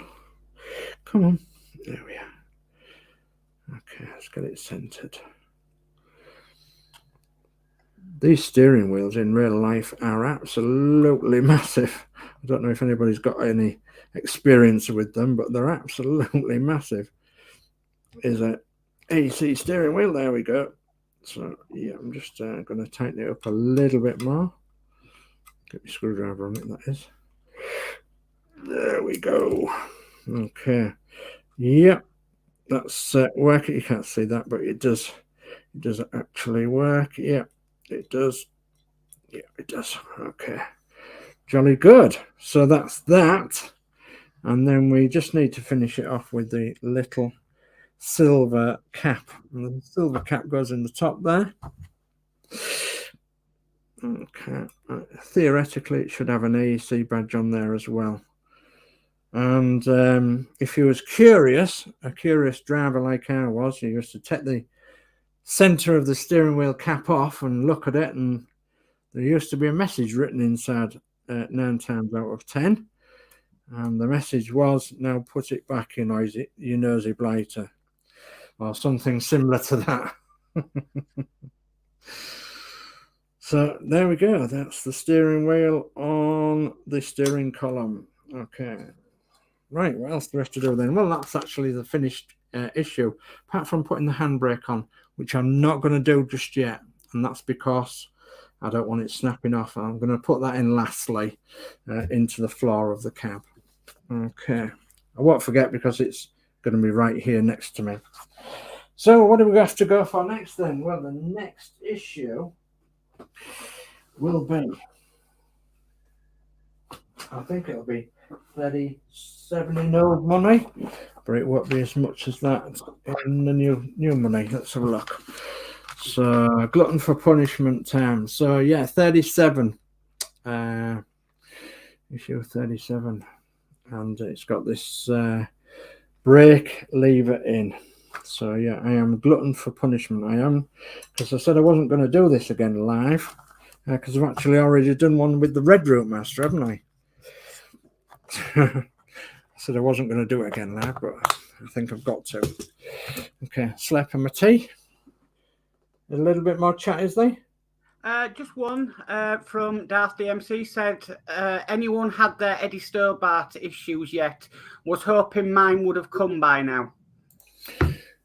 Speaker 1: Come on, there we are. Okay, let's get it centered. These steering wheels in real life are absolutely massive. I don't know if anybody's got any experience with them, but they're absolutely massive. Is a AC steering wheel. There we go. So yeah, I'm just going to tighten it up a little bit more. Get my screwdriver on it, that is. There we go. Okay. Yep, that's working. You can't see that, but it does. It does actually work. Yeah, it does. Yeah, it does. Okay. Jolly good. So that's that. And then we just need to finish it off with the little silver cap. And the silver cap goes in the top there. Okay. Theoretically, it should have an AEC badge on there as well. And if you was curious, a curious driver like I was, you used to take the center of the steering wheel cap off and look at it, and there used to be a message written inside 9 times out of 10. And the message was, now put it back, you nosy blighter. Or something similar to that. So there we go. That's the steering wheel on the steering column. Okay. Right, what else do we have to do then? Well, that's actually the finished issue, apart from putting the handbrake on, which I'm not going to do just yet. And that's because I don't want it snapping off. I'm going to put that in lastly into the floor of the cab. Okay. I won't forget because it's going to be right here next to me. So what do we have to go for next then? Well, the next issue will be, I think it'll be 37 in old money, but it won't be as much as that in the new money. Let's have a look. So glutton for punishment time. So yeah, 37. Issue 37, and it's got this brake lever in. So yeah, I am glutton for punishment. I am, because I said I wasn't going to do this again live, because I've actually already done one with the red ROUTEMASTER, haven't I? I said I wasn't going to do it again live, but I think I've got to. Okay, slap on my tea. A little bit more chat, is there?
Speaker 2: Just one from Darth DMC said, anyone had their Eddie Stobart issues yet? Was hoping mine would have come by now.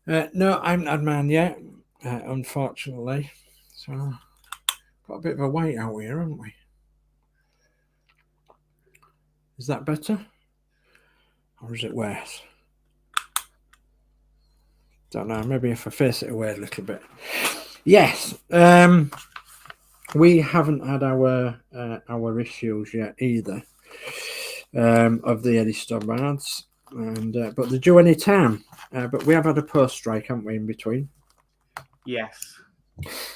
Speaker 1: No, I haven't had mine yet, unfortunately. So, got a bit of a wait out here, haven't we? Is that better? Or is it worse? Don't know. Maybe if I face it away a little bit. Yes. We haven't had our issues yet either of the Eddie Stobards, and but they're due any time. But we have had a post strike, haven't we, in between?
Speaker 2: Yes.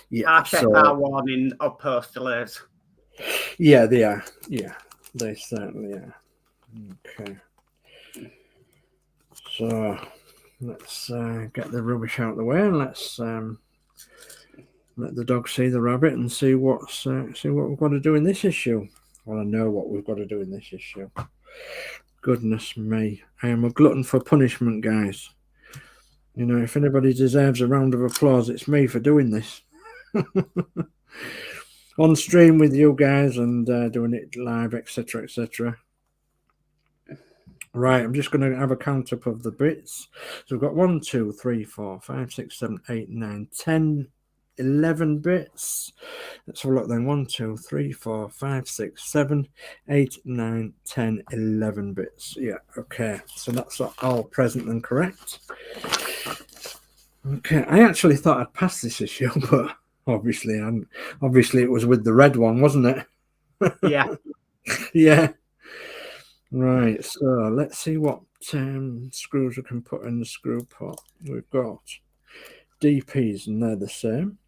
Speaker 1: Yeah.
Speaker 2: I checked our warning of post delays.
Speaker 1: Yeah, they are. Yeah, they certainly are. Okay. So let's get the rubbish out of the way, and let's let the dog see the rabbit and see what we've got to do in this issue. Well, I know what we've got to do in this issue. Goodness me, I am a glutton for punishment, guys. You know, if anybody deserves a round of applause, it's me for doing this. On stream with you guys and doing it live, etc., etc. Right, I'm just going to have a count up of the bits. So we've got 1, 2, 3, 4, 5, 6, 7, 8, 9, 10, 11 bits. Let's have a look then. 1, 2, 3, 4, 5, 6, 7, 8, 9, 10, 11 bits. Yeah, okay. So that's all present and correct. Okay, I actually thought I'd pass this issue, but obviously it was with the red one, wasn't it?
Speaker 2: Yeah.
Speaker 1: Yeah. Right, so let's see what screws we can put in the screw pot. We've got DPs and they're the same.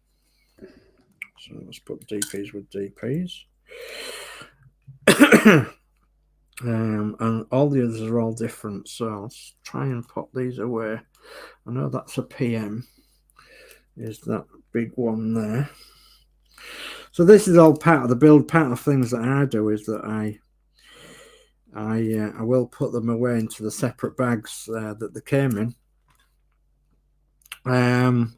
Speaker 1: So let's put DPs with DPs. And all the others are all different, so let's try and put these away. I know that's a PM, is that big one there. So this is all part of the build. Part of things that I do is that I will put them away into the separate bags that they came in, and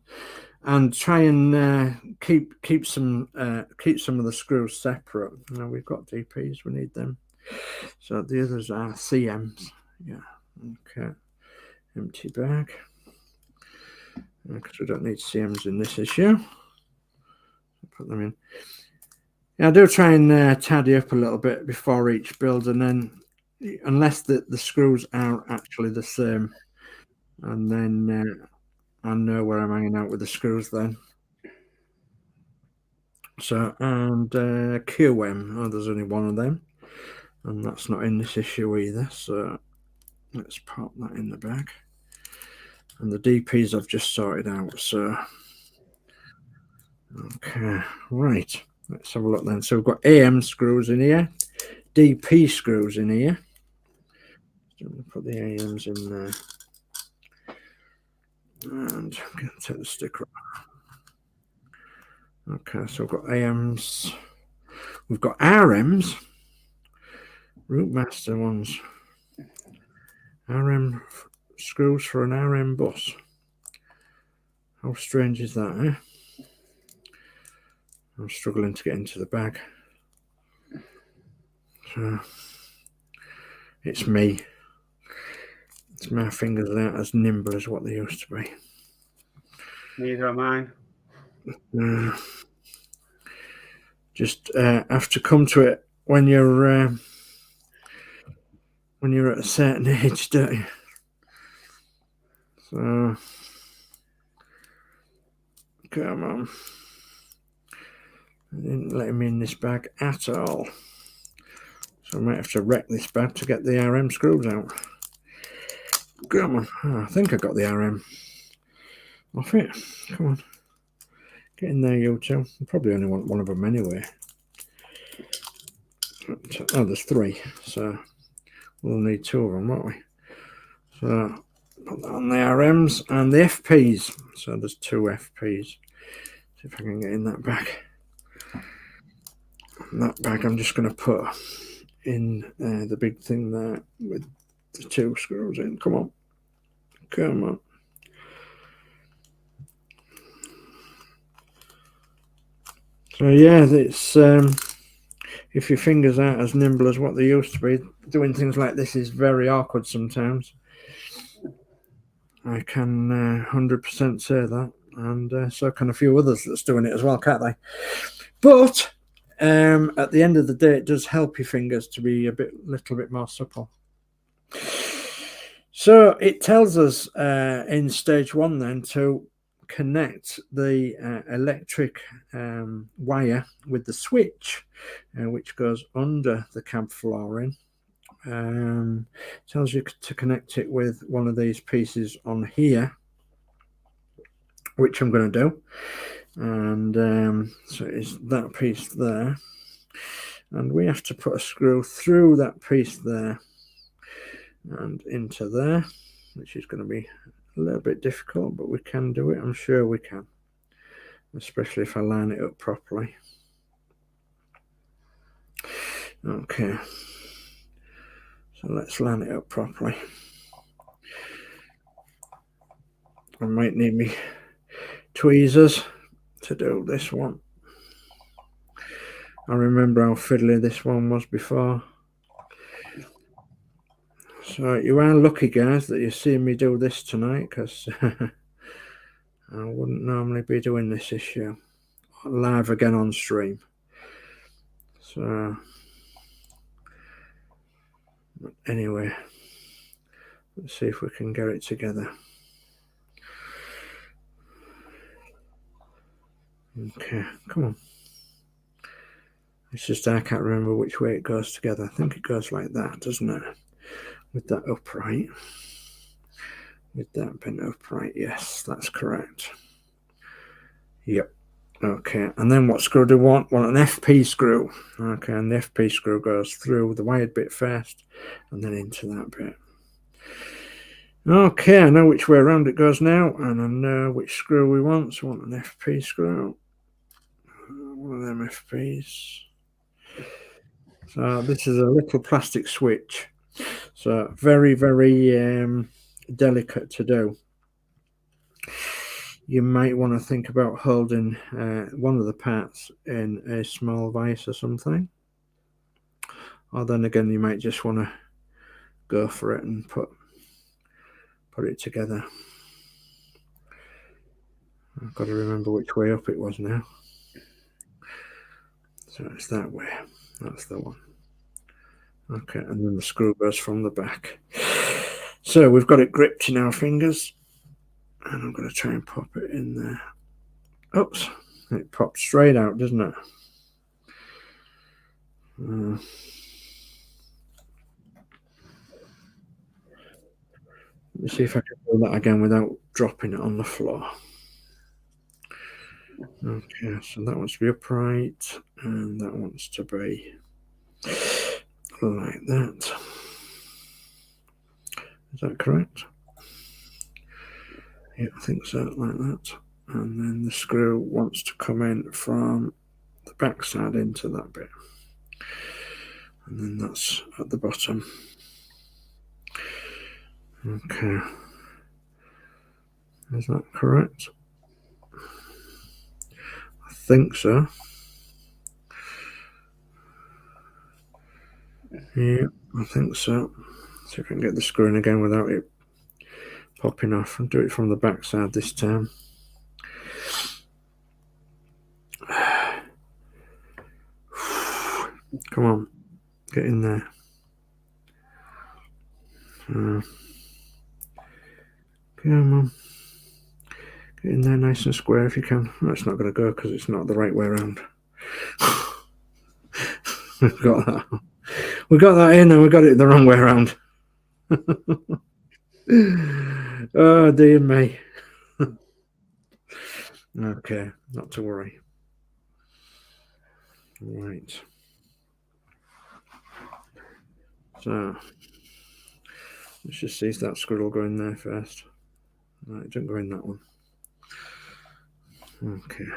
Speaker 1: try and keep some of the screws separate. Now we've got DPs, we need them. So the others are CMs. Yeah. Okay. Empty bag, because we don't need CMs in this issue. Put them in. Yeah, I do try and tidy up a little bit before each build, and then unless the screws are actually the same, and then I know where I'm hanging out with the screws then. So, and QM, oh, there's only one of them, and that's not in this issue either, so let's pop that in the bag. And the DPs I've just sorted out, so okay, right, let's have a look then. So we've got AM screws in here, DP screws in here. So I'm going to put the AMs in there, and I'm going to take the sticker off. Okay, so we've got AMs, we've got RMs, ROUTEMASTER ones, RM screws for an RM bus. How strange is that, eh? I'm struggling to get into the bag. So it's me. It's my fingers aren't as nimble as what they used to be.
Speaker 2: Neither are mine.
Speaker 1: Just have to come to it when you're at a certain age, don't you? So come on. I didn't let him in this bag at all. So I might have to wreck this bag to get the RM screws out. Come on. Oh, I think I got the RM off it. Come on. Get in there, you two. I probably only want one of them anyway. Oh, there's 3. So we'll need 2 of them, won't we? So put that on the RMs and the FPs. So there's 2 FPs. See if I can get in that bag. That bag I'm just going to put in the big thing there with the 2 screws in. Come on. Come on. So yeah, it's if your fingers aren't as nimble as what they used to be, doing things like this is very awkward sometimes. I can 100% say that, and so can a few others that's doing it as well, can't they? But at the end of the day, it does help your fingers to be a little bit more supple. So it tells us in stage 1 then to connect the electric wire with the switch, which goes under the cab flooring. Tells you to connect it with one of these pieces on here, which I'm going to do. And so it's that piece there, and we have to put a screw through that piece there and into there, which is going to be a little bit difficult, but we can do it. I'm sure we can, especially if I line it up properly. Okay, so let's line it up properly. I might need me tweezers to do this one. I remember how fiddly this one was before. So you are lucky, guys, that you're seeing me do this tonight, because I wouldn't normally be doing this issue live again on stream. So anyway, let's see if we can get it together. Okay, come on. It's just I can't remember which way it goes together. I think it goes like that, doesn't it? With that upright. With that bent upright. Yes, that's correct. Yep. Okay, and then what screw do we want? Want an FP screw. Okay, and the FP screw goes through the wired bit first and then into that bit. Okay, I know which way around it goes now, and I know which screw we want. So we want an FP screw. One of them FPs. So this is a little plastic switch. So very, very delicate to do. You might want to think about holding one of the parts in a small vise or something. Or then again, you might just want to go for it and put it together. I've got to remember which way up it was now. So it's that way. That's the one. Okay, and then the screw goes from the back. So we've got it gripped in our fingers. And I'm going to try and pop it in there. Oops, it popped straight out, doesn't it? Let me see if I can do that again without dropping it on the floor. Okay, so that wants to be upright, and that wants to be like that. Is that correct? Yeah, I think so, like that. And then the screw wants to come in from the back side into that bit. And then that's at the bottom. Okay. Is that correct? I think so. Yeah, I think so. See if I can get the screw in again without it popping off, and do it from the back side this time. Come on, get in there. Come on, get in there nice and square if you can. No, it's not going to go because it's not the right way around. We've got that. We got that in, and we got it the wrong way around. Oh dear me. Okay, not to worry. Right. So let's just see if that screw will go in there first. No, it didn't go in that one. Okay.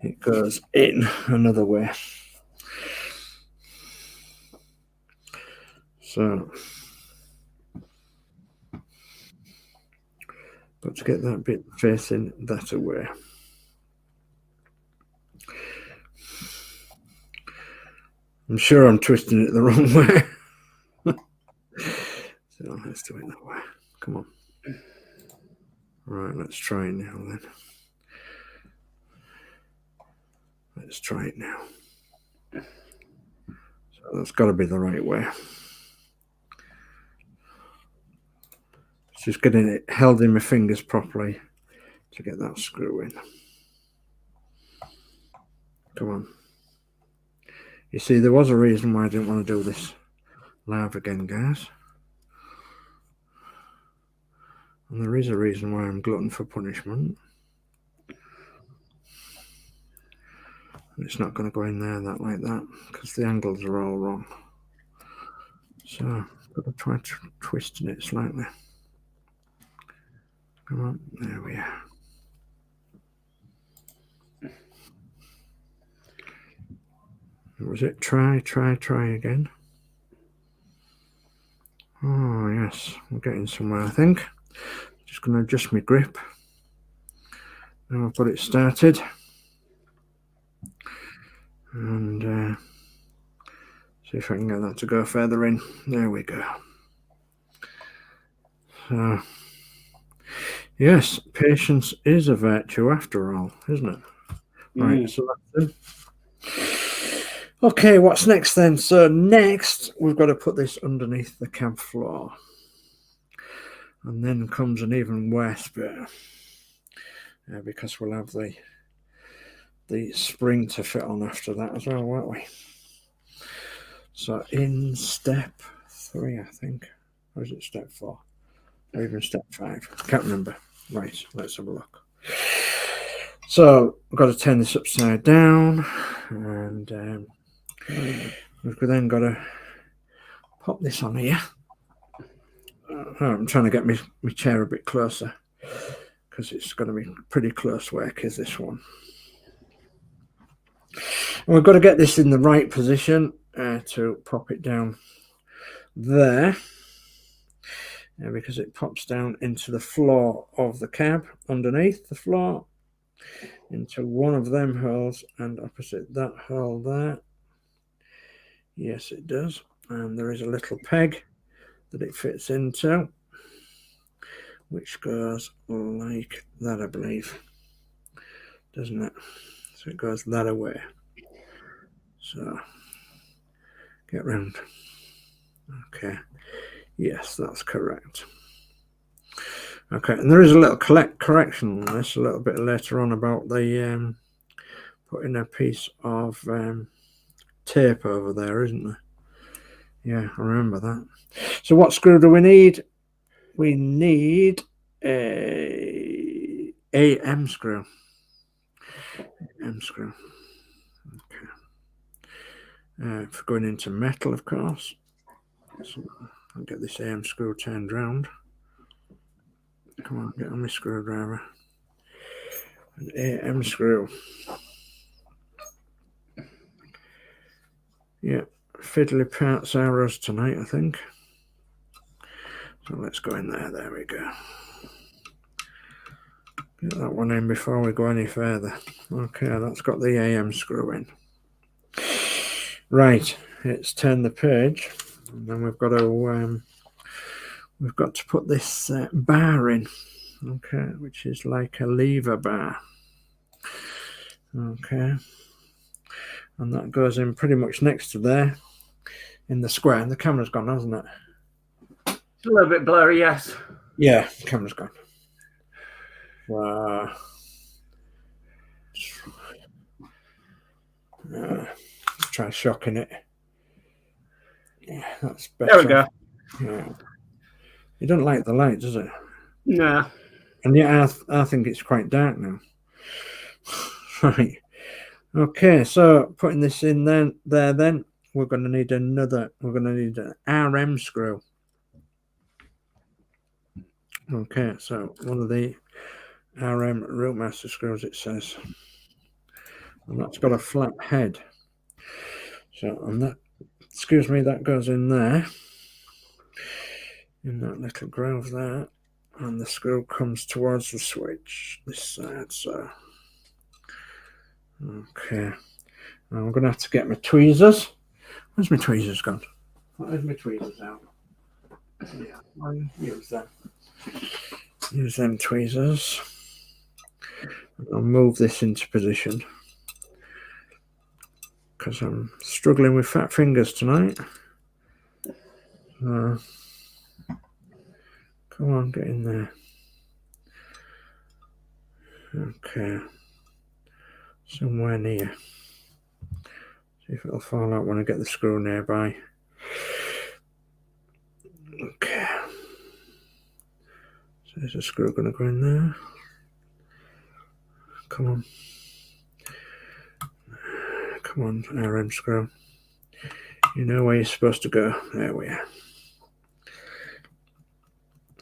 Speaker 1: It goes in another way. So got to get that bit facing that away. I'm sure I'm twisting it the wrong way. So let's do it that way. Come on. Right, let's try it now then. Let's try it now. So that's got to be the right way. It's just getting it held in my fingers properly to get that screw in. Come on. You see, there was a reason why I didn't want to do this live again, guys. And there is a reason why I'm glutton for punishment. And it's not going to go in there like that because the angles are all wrong. So I've got to try twisting it slightly. Come on, there we are. Was it try again? Oh yes, I'm getting somewhere, I think. Just going to adjust my grip. Now I've got it started. And See if I can get that to go further in. There we go. So, yes, patience is a virtue after all, isn't it? Right, so that's it. Okay, what's next then? So next, we've got to put this underneath the cab floor. And then comes an even worse bit. Because we'll have the spring to fit on after that as well, won't we? So in step 3, I think. Or is it step 4? Or even step 5? Can't remember. Right, let's have a look. So we've got to turn this upside down, and we've then got to pop this on here. I'm trying to get my chair a bit closer because it's going to be pretty close work, is this one. And we've got to get this in the right position to pop it down there. Because it pops down into the floor of the cab, underneath the floor, into one of them holes, and opposite that hole there. Yes, it does. And there is a little peg that it fits into, which goes like that, I believe, doesn't it? So it goes that away. So get round. Okay. Yes, that's correct. Okay, and there is a little correction on this a little bit later on about the putting a piece of tape over there, isn't there? Yeah, I remember that. So what screw do we need? We need a M screw. M screw. Okay. For going into metal, of course. So I'll get this AM screw turned round. Come on, get on my screwdriver. An AM screw. Yeah, fiddly parts arrows tonight, I think. So let's go in there. There we go. Get that one in before we go any further. Okay, that's got the AM screw in. Right, it's turn the page, and then we've got to put this bar in. Okay, which is like a lever bar. Okay, and that goes in pretty much next to there in the square. And the camera's gone, hasn't it?
Speaker 2: It's a little bit blurry, yes.
Speaker 1: Yeah, the camera's gone. Try shocking it. Yeah, that's better.
Speaker 2: There we go.
Speaker 1: Yeah. You don't like the light, does it?
Speaker 2: No.
Speaker 1: And yet I think it's quite dark now. Right. Okay, so putting this in then we're going to need an RM screw. Okay, so one of the RM ROUTEMASTER screws, it says. And that's got a flat head. So on that, excuse me, that goes in there. In that little groove there. And the screw comes towards the switch, this side, so. Okay. Now I'm going to have to get my tweezers. Where's my tweezers gone? Where's my tweezers out? Yeah, I'll use them. Use them tweezers. I'll move this into position because I'm struggling with fat fingers tonight. Come on, get in there. Okay. Somewhere near. See if it'll fall out when I get the screw nearby. Okay. So there's a screw going to go in there. Come on. Come on, RM screw. You know where you're supposed to go. There we are.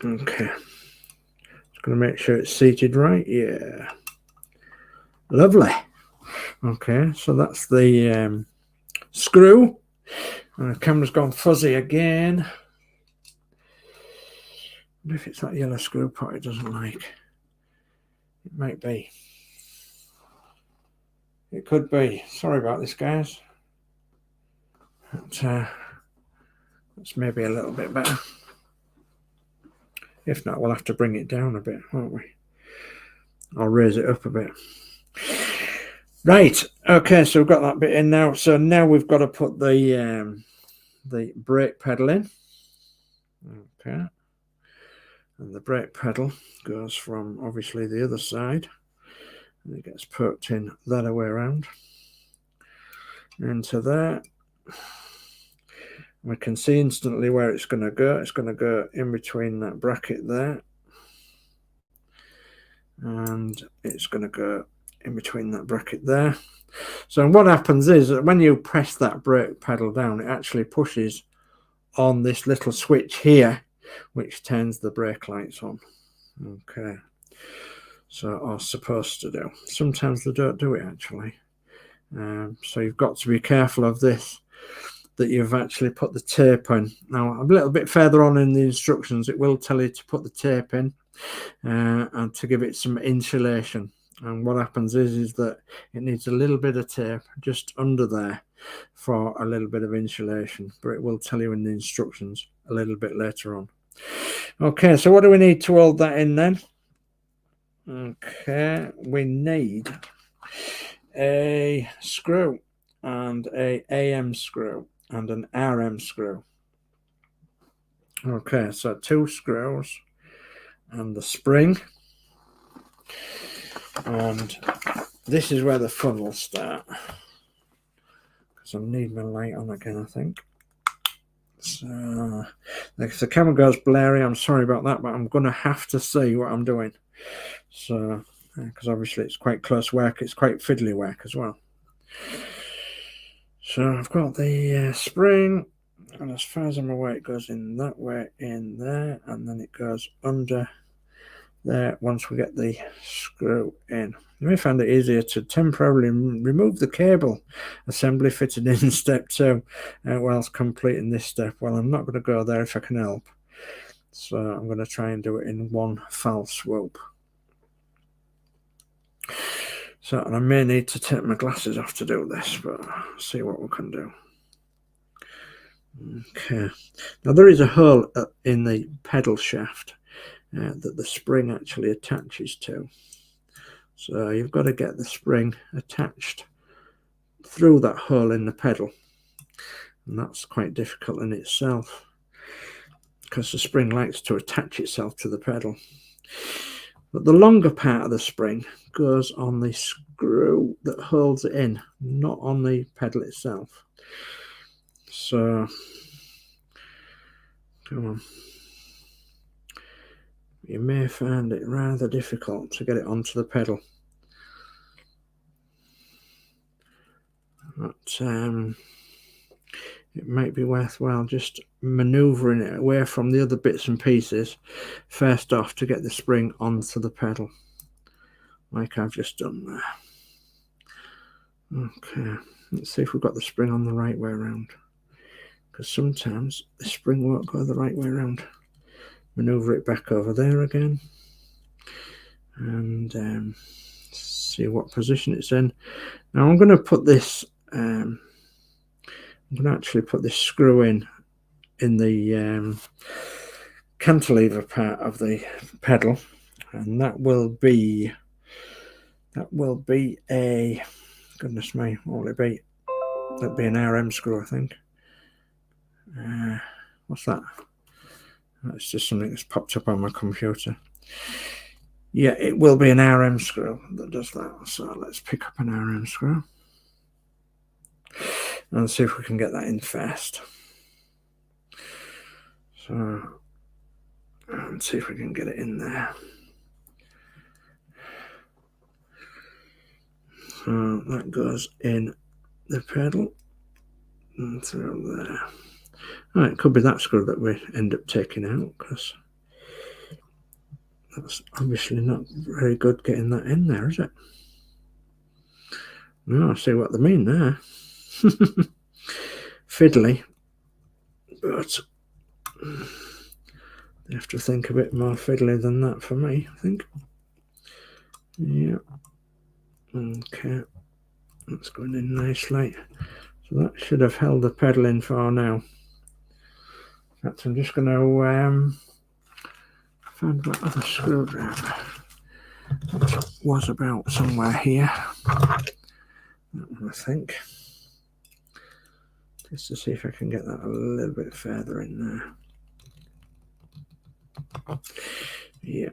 Speaker 1: Okay. Just going to make sure it's seated right. Yeah. Lovely. Okay, so that's the screw. The camera's gone fuzzy again. I wonder if it's that yellow screw pot it doesn't like. It might be. It could be. Sorry about this, guys. That's maybe a little bit better. If not, we'll have to bring it down a bit, won't we? I'll raise it up a bit. Right, okay, so we've got that bit in now. So now we've got to put the brake pedal in. Okay. And the brake pedal goes from obviously the other side. And it gets poked in that way around. Into there. We can see instantly where it's going to go. It's going to go in between that bracket there. And it's going to go in between that bracket there. So what happens is that when you press that brake pedal down, it actually pushes on this little switch here, which turns the brake lights on. Okay. So are supposed to do. Sometimes they don't do it actually. So you've got to be careful of this, that you've actually put the tape in. Now a little bit further on in the instructions it will tell you to put the tape in and to give it some insulation. And what happens is that it needs a little bit of tape just under there for a little bit of insulation, but it will tell you in the instructions a little bit later on. Okay, so what do we need to hold that in then? Okay, we need a screw and a AM screw and an RM screw. Okay, so 2 screws and the spring. And this is where the fun will start, because I need my light on again, I think. So if the camera goes blurry, I'm sorry about that, but I'm going to have to see what I'm doing. So because obviously it's quite close work, it's quite fiddly work as well. So I've got the spring, and as far as I'm aware it goes in that way, in there, and then it goes under there once we get the screw in. You may find it easier to temporarily remove the cable assembly fitted in step 2 whilst completing this step. Well, I'm not going to go there if I can help, so I'm going to try and do it in one foul swoop. So, and I may need to take my glasses off to do this, but I'll see what we can do. Okay, now there is a hole in the pedal shaft that the spring actually attaches to. So you've got to get the spring attached through that hole in the pedal, and that's quite difficult in itself because the spring likes to attach itself to the pedal. But the longer part of the spring goes on the screw that holds it in, not on the pedal itself. So come on. You may find it rather difficult to get it onto the pedal. But it might be worthwhile just manoeuvring it away from the other bits and pieces first off to get the spring onto the pedal, like I've just done there. Okay, let's see if we've got the spring on the right way around, because sometimes the spring won't go the right way around. Maneuver it back over there again and see what position it's in. Now I'm going to put this I'm going to actually put this screw in the cantilever part of the pedal, and that will be a, goodness me, what will it be? That'll be an RM screw, I think. What's that? That's just something that's popped up on my computer. Yeah, it will be an RM screw that does that. So let's pick up an RM screw and see if we can get that in first. So, and see if we can get it in there. So that goes in the pedal and through there. Oh, it could be that screw that we end up taking out, because that's obviously not very good getting that in there, is it? No, I see what they mean there. Fiddly, but you have to think a bit more fiddly than that for me, I think. Yeah. Okay. That's going in nicely. So that should have held the pedal in for now. In fact, I'm just going to find my other screwdriver. It was about somewhere here, I think. Just to see if I can get that a little bit further in there. Yeah.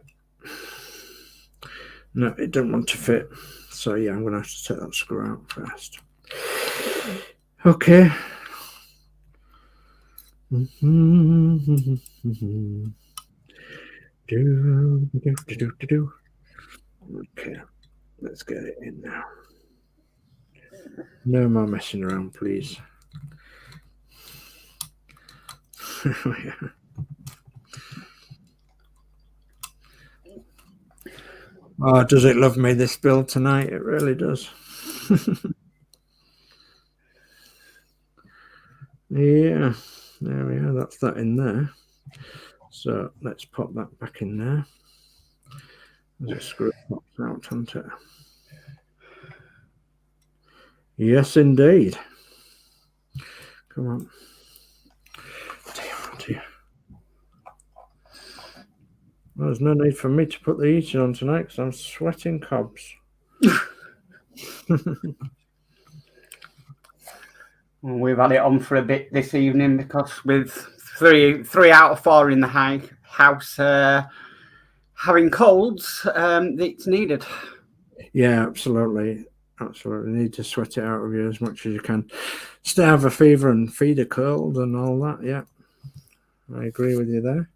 Speaker 1: No, it doesn't want to fit. So yeah, I'm going to have to take that screw out first. Okay. Okay, let's get it in now. No more messing around, please. Yeah. Oh, does it love me, this build tonight? It really does. Yeah, there we are. That's that in there. So let's pop that back in there. There's a screw pops out, hasn't it? Yes, indeed. Come on. Dear. Well, there's no need for me to put the heating on tonight because I'm sweating cobs.
Speaker 2: We've had it on for a bit this evening because with three out of 4 in the house having colds, it's needed.
Speaker 1: Yeah, absolutely. Absolutely. You need to sweat it out of you as much as you can. Stay have a fever and feed a cold and all that. Yeah, I agree with you there.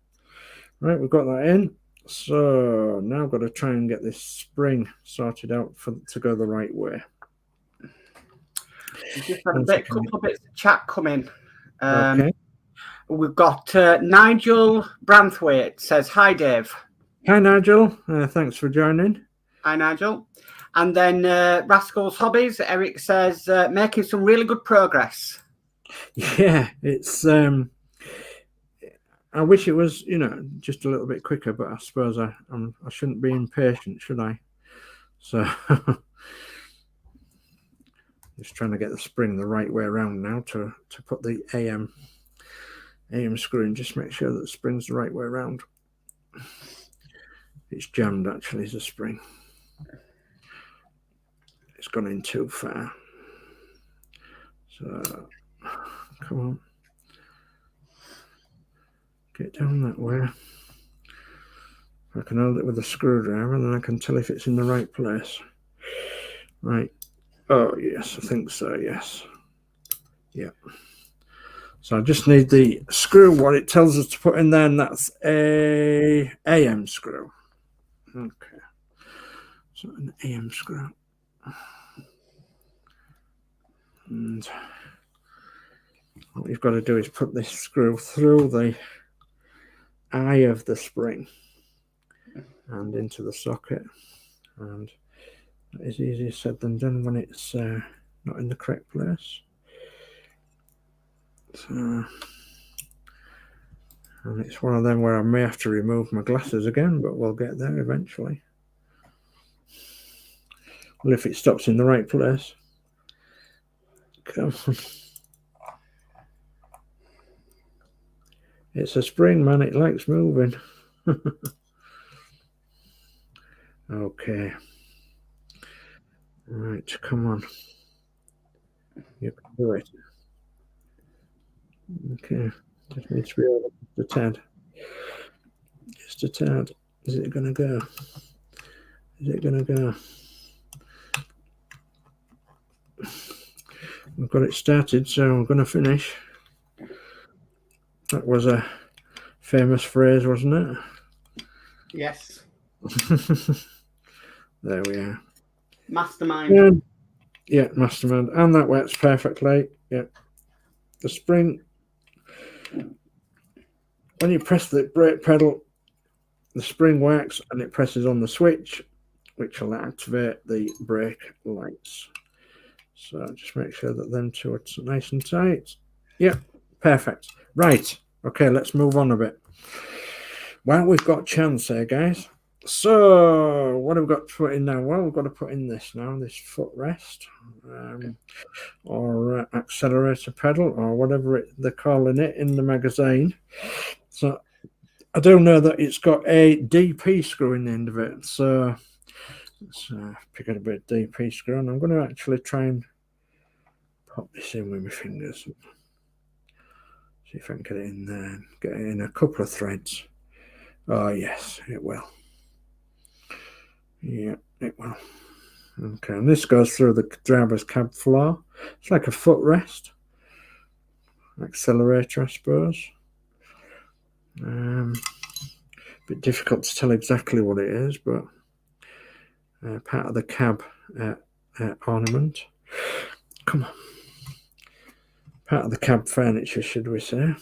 Speaker 1: Right, we've got that in. So now I've got to try and get this spring sorted out to go the right way.
Speaker 2: We've just had a couple of bits of chat coming.
Speaker 1: Okay.
Speaker 2: We've got Nigel Branthwaite says, "Hi, Dave."
Speaker 1: Hi, Nigel. Thanks for joining.
Speaker 2: Hi, Nigel. And then Rascal's Hobbies, Eric says, making some really good progress.
Speaker 1: Yeah, it's... I wish it was, just a little bit quicker, but I suppose I shouldn't be impatient, should I? So... just trying to get the spring the right way around now to put the AM screw in. Just make sure that the spring's the right way around. It's jammed, actually, as a spring. It's gone in too far. So, come on. Get down that way. If I can hold it with a screwdriver, then I can tell if it's in the right place. Right. Oh, yes, I think so, yes. Yeah. So I just need the screw, what it tells us to put in there, and that's a AM screw. Okay. So an AM screw. And what we've got to do is put this screw through the eye of the spring and into the socket. And that is easier said than done when it's not in the correct place. So, and it's one of them where I may have to remove my glasses again, but we'll get there eventually. Well, if it stops in the right place. Come on. It's a spring, man. It likes moving. Okay. Right, come on. You can do it. Okay. Just needs to be over the tad. Just a tad. Is it going to go? Is it going to go? I've got it started, so I'm going to finish. That was a famous phrase, wasn't it?
Speaker 2: Yes.
Speaker 1: There we are.
Speaker 2: Mastermind.
Speaker 1: Yeah, mastermind. And that works perfectly. Yeah. The spring, when you press the brake pedal, the spring works and it presses on the switch, which will activate the brake lights. So just make sure that them two are nice and tight. Yeah, perfect. Right. Okay, let's move on a bit. Well, we've got chance here, guys. So what have we got to put in now? Well, we've got to put in this now, this footrest, or accelerator pedal, or whatever they're calling it in the magazine. So I do know that it's got a DP screw in the end of it. So let's pick out a bit of DP screw, and I'm going to actually try and pop this in with my fingers. See if I can get it in there and get it in a couple of threads. Oh yes, it will. Yeah, it will. Okay, and this goes through the driver's cab floor. It's like a footrest. Accelerator, I suppose. Bit difficult to tell exactly what it is, but part of the cab ornament. Come on. Part of the cab furniture, should we say.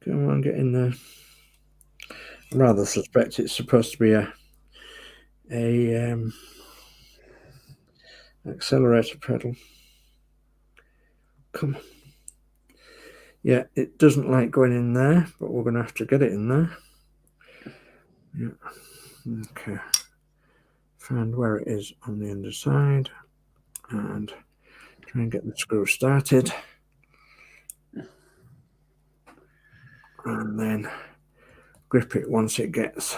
Speaker 1: Come on, get in there. I rather suspect it's supposed to be a accelerator pedal. Come on. Yeah, it doesn't like going in there, but we're going to have to get it in there. Yeah. Okay. Find where it is on the underside and try and get the screw started. And then grip it once it gets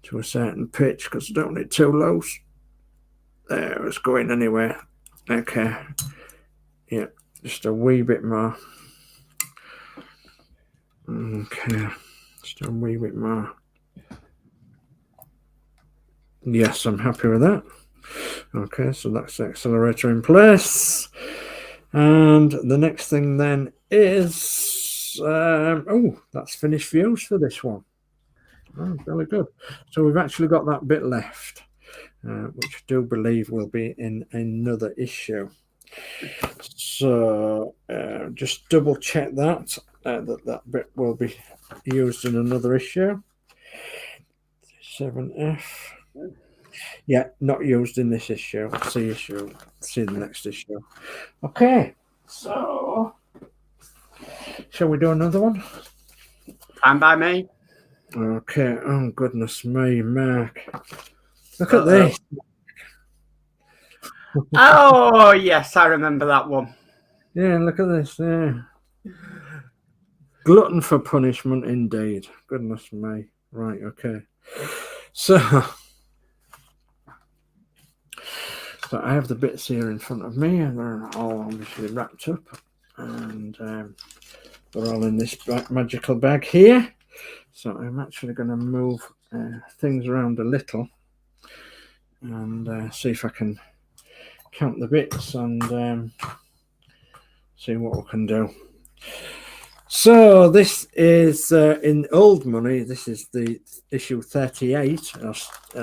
Speaker 1: to a certain pitch, because I don't want it too loose. There, it's going anywhere. Okay. Yeah, just a wee bit more. Okay, just a wee bit more. Yes, I'm happy with that. Okay, so that's the accelerator in place. And the next thing then is, oh, that's finished views for this one. Oh, really good. So we've actually got that bit left, which I do believe will be in another issue. So just double check that, that bit will be used in another issue. 7F. Yeah, not used in this issue. See the next issue. Okay, so shall we do another one?
Speaker 2: Fine by me.
Speaker 1: Okay. Oh goodness me, Mark! Look at this.
Speaker 2: Oh yes, I remember that one.
Speaker 1: Yeah, look at this. Yeah. Glutton for punishment, indeed. Goodness me. Right. Okay. So I have the bits here in front of me, and they're all obviously wrapped up, and they're all in this magical bag here. So I'm actually going to move things around a little and see if I can count the bits and see what we can do. So this is in old money. This is the issue 38,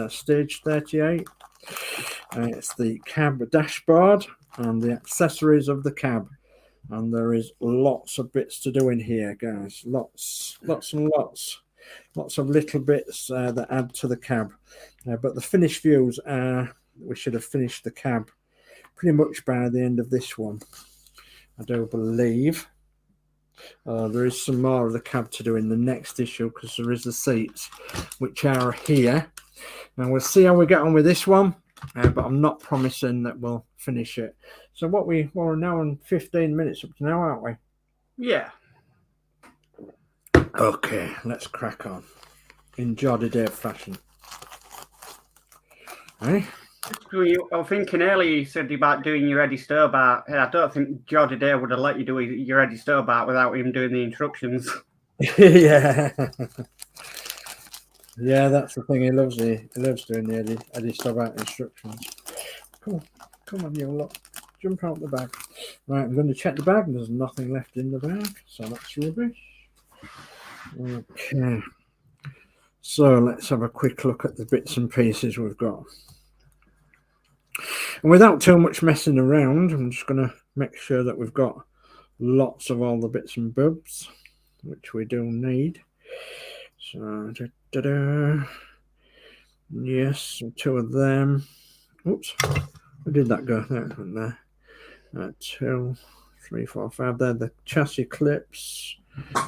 Speaker 1: stage 38. It's the cab dashboard and the accessories of the cab, and there is lots of bits to do in here, guys. Lots and lots of little bits that add to the cab. But the finished views are, we should have finished the cab pretty much by the end of this one, I do believe. There is some more of the cab to do in the next issue, because there is the seats, which are here. And we'll see how we get on with this one, but I'm not promising that we'll finish it. So we're now on 15 minutes up to now, aren't we?
Speaker 2: Yeah.
Speaker 1: Okay, let's crack on in Geordie Dave fashion. Hey?
Speaker 2: I was thinking earlier you said about doing your Eddie Stobart. I don't think Geordie Dave would have let you do your Eddie Stobart without him doing the instructions.
Speaker 1: Yeah. Yeah, that's the thing. He loves doing the Eddie Stobart instructions. Come on, you lot. Jump out the bag. Right, I'm going to check the bag. There's nothing left in the bag, so that's rubbish. Okay. So let's have a quick look at the bits and pieces we've got. And without too much messing around, I'm just going to make sure that we've got lots of all the bits and bobs, which we do need. So, yes, 2 of them. Oops, where did that go? There, went there. 2, 3, 4, 5. They're the chassis clips.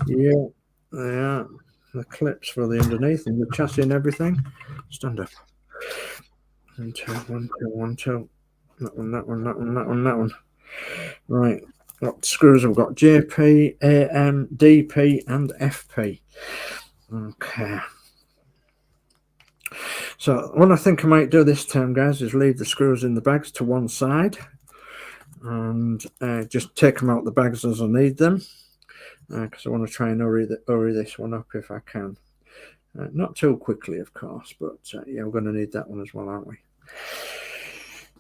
Speaker 1: Yeah, they are. the clips for the underneath and the chassis and everything. Stand up. 1, 2, 1, 2, 1, 2. That one, that one, that one, that one, that one. Right. Got screws. We've got JP, AM, DP, and FP. Okay. So what I think I might do this time, guys, is leave the screws in the bags to one side and just take them out the bags as I need them, because I want to try and hurry this one up if I can. Not too quickly, of course, but yeah, we're going to need that one as well, aren't we?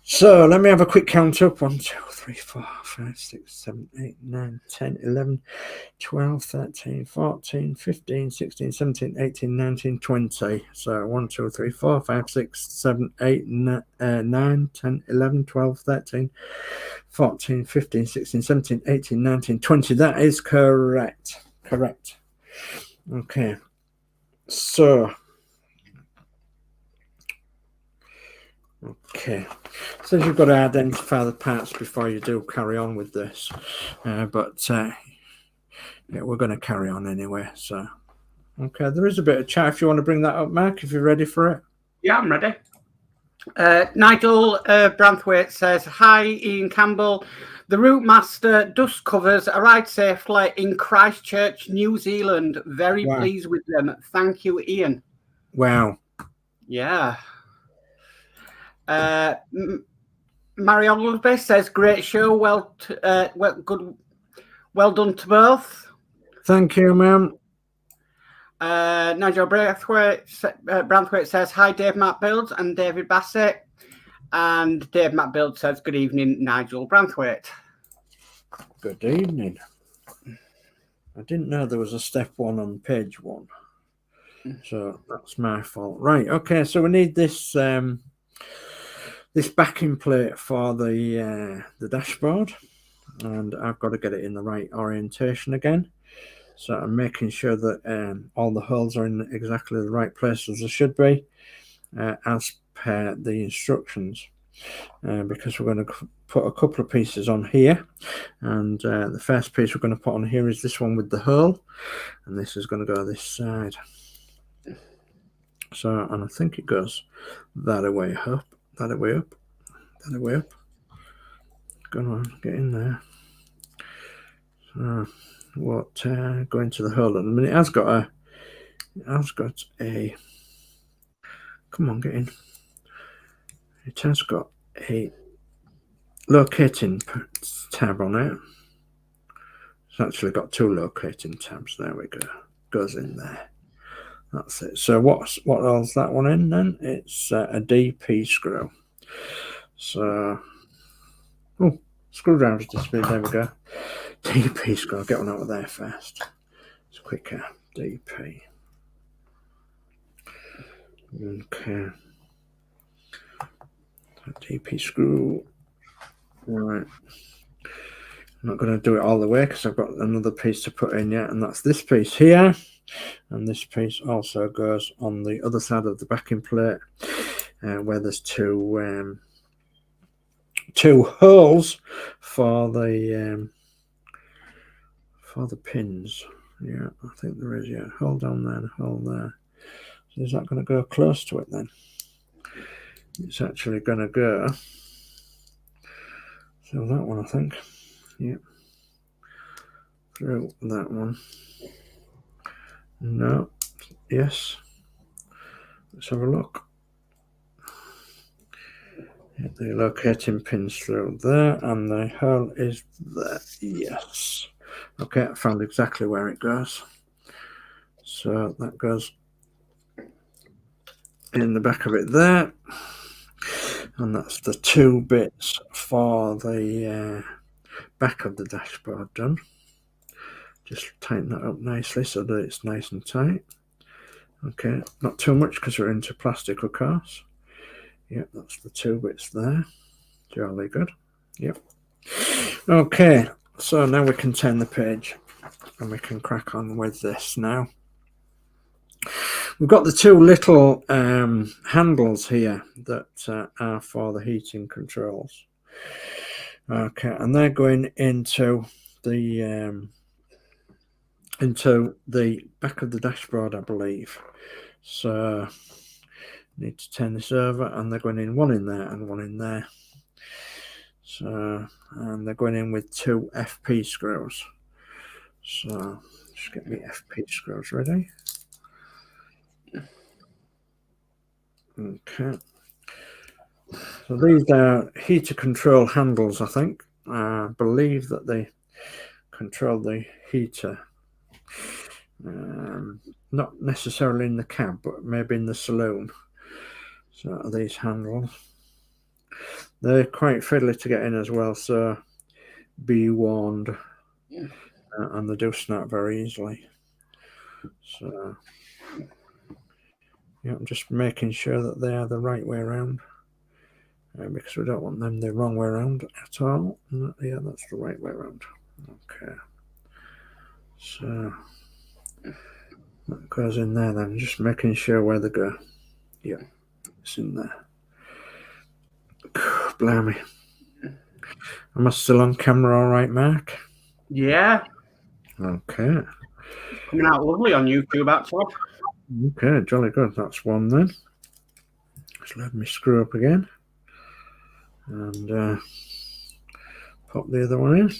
Speaker 1: So let me have a quick count up. 1, 2, 3, 4, 5, 6, 7, 8, 9, 10, 11, 12, 13, 14, 15, 16, 17, 18, 19, 20. So 1, 2, 3, 4, 5, 6, 7, 8, 9, 10, 11, 12, 13, 14, 15, 16, 17, 18, 19, 20. That is correct. Correct. Okay. So, okay. So you've got to identify the parts before you do carry on with this. But yeah, we're going to carry on anyway. So, okay. There is a bit of chat if you want to bring that up, Mark, if you're ready for it.
Speaker 2: Yeah, I'm ready. Nigel Branthwaite says, hi, Ian Campbell. The ROUTEMASTER dust covers arrived safely in Christchurch, New Zealand. Very pleased with them. Thank you, Ian.
Speaker 1: Wow.
Speaker 2: Yeah. Marion Lusby says, great show. Well done to both.
Speaker 1: Thank you, ma'am.
Speaker 2: Nigel Branthwaite says, hi, Dave Matt Builds and David Bassett. And Dave Matt Builds says, good evening, Nigel Branthwaite.
Speaker 1: Good evening. I didn't know there was a step 1 on page 1. So that's my fault. Right, okay, so we need this this backing plate for the dashboard. And I've got to get it in the right orientation again. So I'm making sure that all the holes are in exactly the right place as they should be, as per the instructions. Because we're going to put a couple of pieces on here, and the first piece we're going to put on here is this one with the hole, and this is going to go this side. So, and I think it goes that way up, that way up, that way up. Go on, get in there. So, what go into the hole in a minute. It has got a come on, get in. It has got a locating tab on it. It's actually got 2 locating tabs. There we go. Goes in there. That's it. So what holds that one in then? It's a DP screw. So, oh, screwdriver's disappeared. There we go. DP screw. I'll get one out of there first. It's quicker. DP. Okay. DP screw. Right. I'm not going to do it all the way because I've got another piece to put in yet, and that's this piece here. And this piece also goes on the other side of the backing plate, where there's two holes for the pins. Yeah, I think there is. Yeah, hole down there and a hole there. So is that going to go close to it then? It's actually going to go. So that one, I think. Yep. Through that one. No. Yes. Let's have a look. Get the locating pins through there, and the hole is there. Yes. Okay, I found exactly where it goes. So that goes in the back of it there. And that's the 2 bits for the back of the dashboard done. Just tighten that up nicely so that it's nice and tight. Okay, not too much because we're into plastic, of course. Yep, that's the 2 bits there. Jolly good. Yep. Okay, so now we can turn the page and we can crack on with this now. We've got the 2 little handles here that are for the heating controls. Okay, and they're going into the into the back of the dashboard, I believe. So need to turn this over, and they're going in one in there and one in there. So, and they're going in with 2 FP screws. So just get me FP screws ready. Okay. So these are heater control handles, I think. I believe that they control the heater. Not necessarily in the cab, but maybe in the saloon. So these handles. They're quite fiddly to get in as well, so be warned. And they do snap very easily. So yeah, I'm just making sure that they are the right way around, because we don't want them the wrong way around at all. Yeah, that's the right way around. Okay. So that goes in there then, just making sure where they go. Yeah, it's in there. Blimey. Am I still on camera all right, Mark?
Speaker 2: Yeah.
Speaker 1: Okay.
Speaker 2: Coming out lovely on YouTube, actually.
Speaker 1: Okay, jolly good. That's one then. Just let me screw up again. And pop the other one in.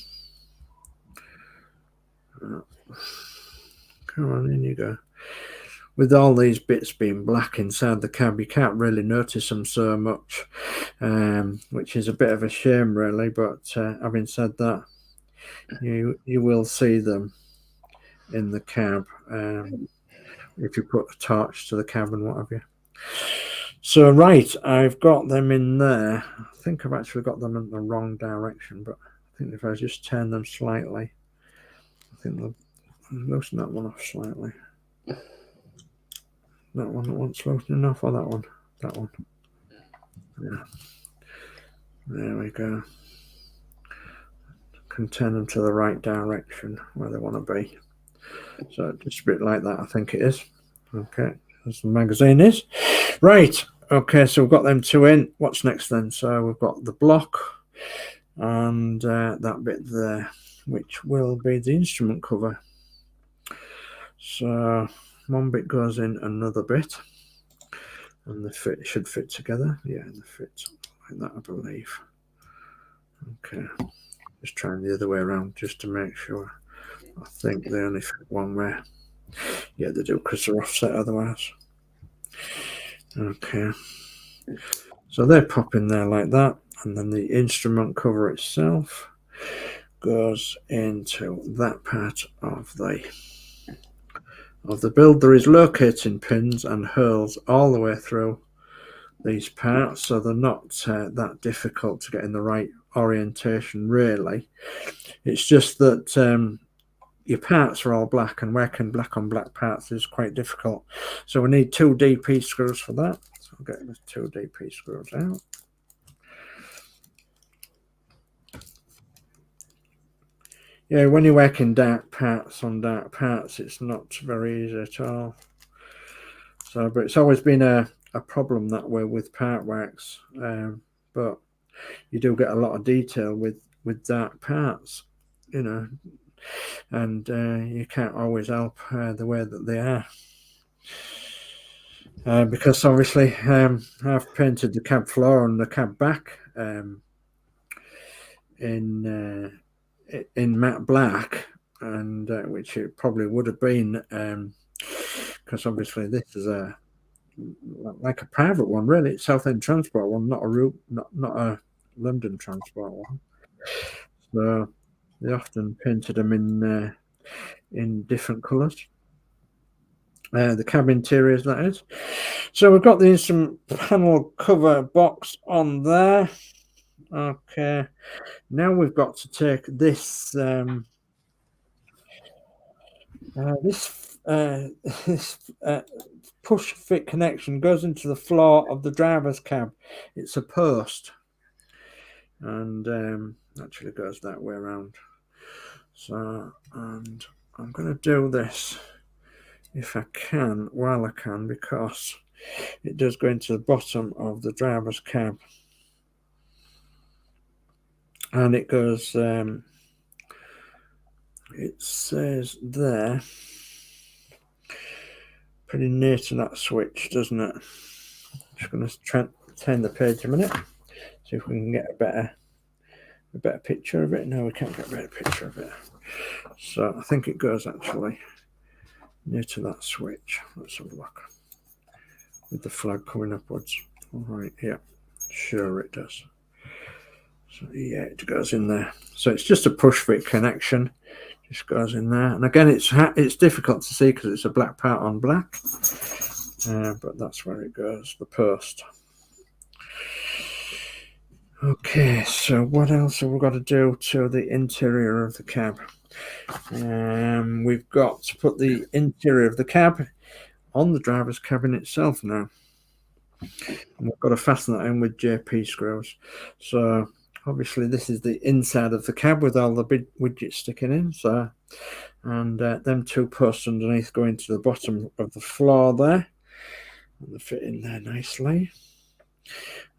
Speaker 1: Come on, in you go. With all these bits being black inside the cab, you can't really notice them so much, which is a bit of a shame, really. But having said that, you will see them in the cab if you put a torch to the cab and what have you. So right, I've got them in there. I think I've actually got them in the wrong direction, but I think if I just turn them slightly, I think they'll loosen that one off slightly. That one's loosening off, or that one? That one. Yeah. There we go. Can turn them to the right direction where they want to be. So just a bit like that, I think it is. Okay, as the magazine is. Right, okay, so we've got them 2 in. What's next then? So we've got the block and that bit there, which will be the instrument cover. So one bit goes in another bit, and the should fit together. Yeah, and the fit like that, I believe. Okay, just trying the other way around just to make sure. I think they only fit one way. Yeah, they do, because they're offset otherwise. Okay, so they pop in there like that, and then the instrument cover itself goes into that part of the build. There is locating pins and holes all the way through these parts, so they're not that difficult to get in the right orientation, really. It's just that your parts are all black, and working black on black parts is quite difficult. So we need 2 DP screws for that. So I'll get the 2 DP screws out. Yeah, when you're working dark parts on dark parts, it's not very easy at all. So, but it's always been a problem that way with part works. But you do get a lot of detail with dark parts, you know, and you can't always help the way that they are. Because obviously I've painted the cab floor and the cab back in matte black, and which it probably would have been, because obviously this is like a private one, really. It's Southend Transport one, not a London Transport one. So they often painted them in different colours. The cab interiors, that is. So we've got the instrument panel cover box on there. Okay, now we've got to take this this push fit connection goes into the floor of the driver's cab. It's a post, and actually goes that way around. So, and I'm going to do this if I can, while I can, because it does go into the bottom of the driver's cab, and it goes it says there, pretty near to that switch, doesn't it? Just going to turn the page a minute, see if we can get a better picture of it. No, we can't get a better picture of it. So I think it goes actually near to that switch. Let's have a look. With the flag coming upwards. All right, yeah, sure it does. So yeah, it goes in there. So it's just a push fit connection. Just goes in there. And again, it's difficult to see because it's a black part on black. But that's where it goes, the post. Okay, so what else have we got to do to the interior of the cab? We've got to put the interior of the cab on the driver's cabin itself now. And we've got to fasten that in with JP screws. So obviously this is the inside of the cab with all the big widgets sticking in. So, and them two posts underneath go into the bottom of the floor there. And they fit in there nicely.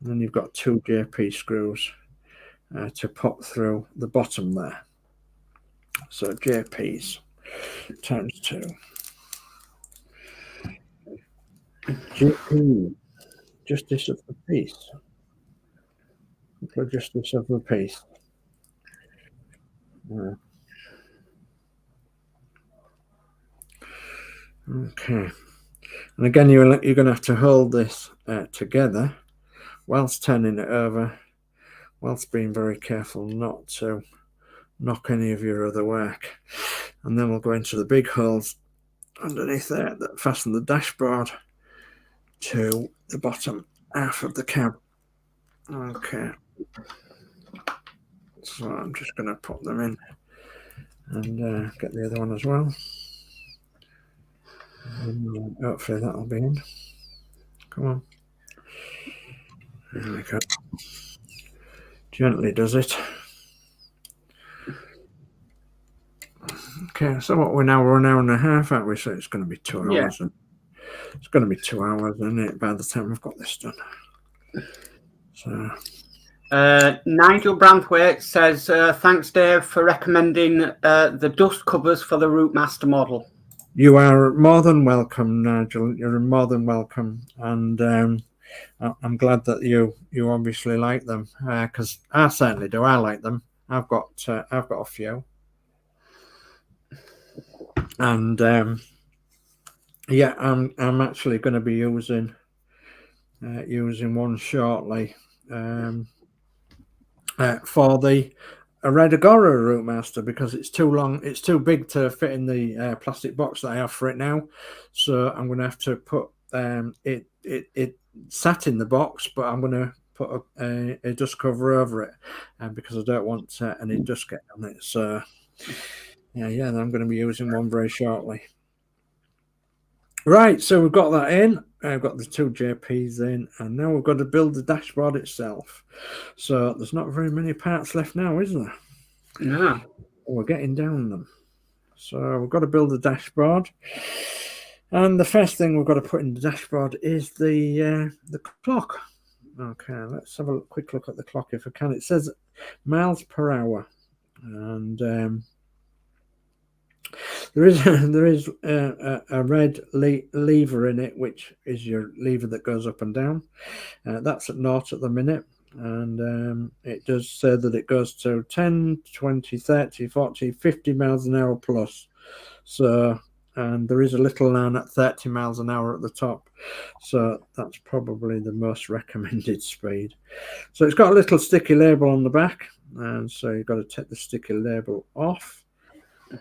Speaker 1: And then you've got two JP screws to pop through the bottom there. So JPs times 2. JP, justice of the peace. Justice of the peace. Okay. And again, you're going to have to hold this together whilst turning it over, whilst being very careful not to knock any of your other work. And then we'll go into the big holes underneath there that fasten the dashboard to the bottom half of the cab. Okay. So I'm just going to pop them in and get the other one as well. And hopefully that'll be in. Come on. There we go. Gently does it. Okay, so what we're an hour and a half, aren't we? So it's going to be 2 hours. Yeah. It's going to be 2 hours, isn't it, by the time we've got this done. So.
Speaker 2: Nigel Branthwaite says, thanks, Dave, for recommending the dust covers for the ROUTEMASTER model.
Speaker 1: You are more than welcome, Nigel. You're more than welcome. And I'm glad that you obviously like them, because I certainly do. I like them. I've got a few. And yeah, I'm actually going to be using one shortly for the red Agora ROUTEMASTER, because it's too long, it's too big to fit in the plastic box that I have for it now. So I'm going to have to put it sat in the box, but I'm going to put a dust cover over it, because I don't want any dust getting on it. So yeah, I'm going to be using one very shortly. Right, so we've got that in. I've got the two JPs in, and now we've got to build the dashboard itself. So there's not very many parts left now, is there?
Speaker 2: No.
Speaker 1: We're getting down them. So we've got to build the dashboard. And the first thing we've got to put in the dashboard is the clock. Okay, let's have a quick look at the clock if I can. It says miles per hour. And there is a red lever in it, which is your lever that goes up and down. That's at 0 at the minute, and it does say that it goes to 10, 20, 30, 40, 50 miles an hour plus. So, and there is a little line at 30 miles an hour at the top. So that's probably the most recommended speed. So it's got a little sticky label on the back, and so you've got to take the sticky label off,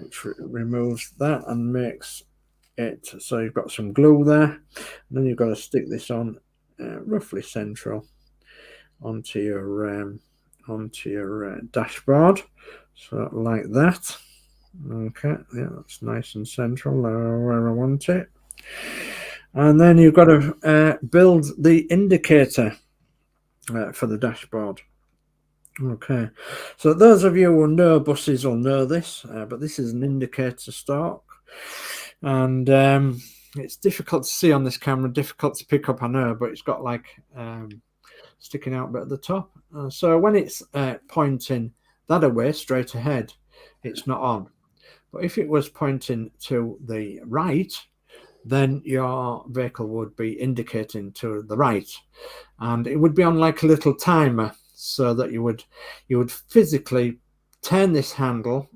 Speaker 1: which removes that and makes it so you've got some glue there. And then you've got to stick this on roughly central onto your dashboard, so like that. Okay, yeah, that's nice and central where I want it. And then you've got to build the indicator for the dashboard. Okay, so those of you who know buses will know this, but this is an indicator stalk, and it's difficult to see on this camera, difficult to pick up, I know, but it's got like sticking out bit at the top. So when it's pointing that away straight ahead, it's not on. But if it was pointing to the right, then your vehicle would be indicating to the right, and it would be on like a little timer, so that you would physically turn this handle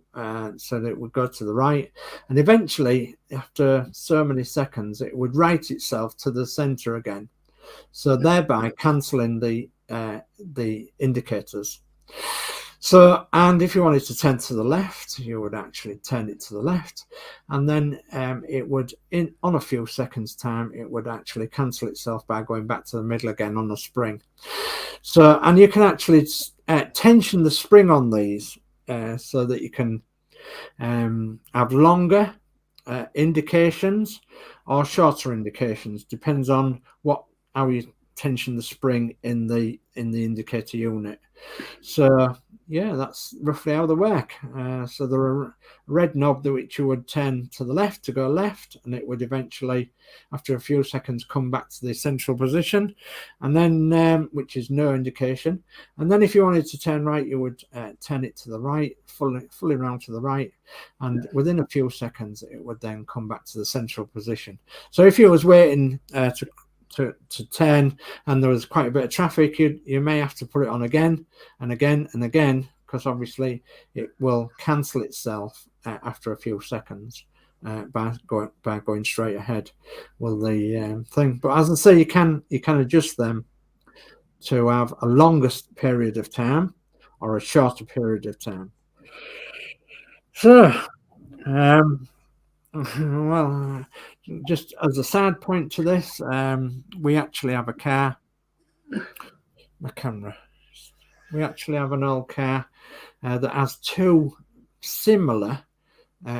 Speaker 1: so that it would go to the right, and eventually after so many seconds it would right itself to the center again, so thereby cancelling the indicators. So, and if you wanted to turn to the left, you would actually turn it to the left, and then it would, on a few seconds time, it would actually cancel itself by going back to the middle again on the spring. So, and you can actually tension the spring on these so that you can have longer indications or shorter indications, depends on how you tension the spring in the indicator unit. So yeah, that's roughly how they work. So there are a red knob which you would turn to the left to go left, and it would eventually, after a few seconds, come back to the central position, and then which is no indication. And then if you wanted to turn right, you would turn it to the right, fully round to the right, and within a few seconds it would then come back to the central position. So if you was waiting to turn and there was quite a bit of traffic, you may have to put it on again and again and again, because obviously it will cancel itself after a few seconds by going straight ahead with the thing. But as I say, you can adjust them to have a longer period of time or a shorter period of time. So well, just as a side point to this, we actually have a car. My camera. We actually have an old car that has two similar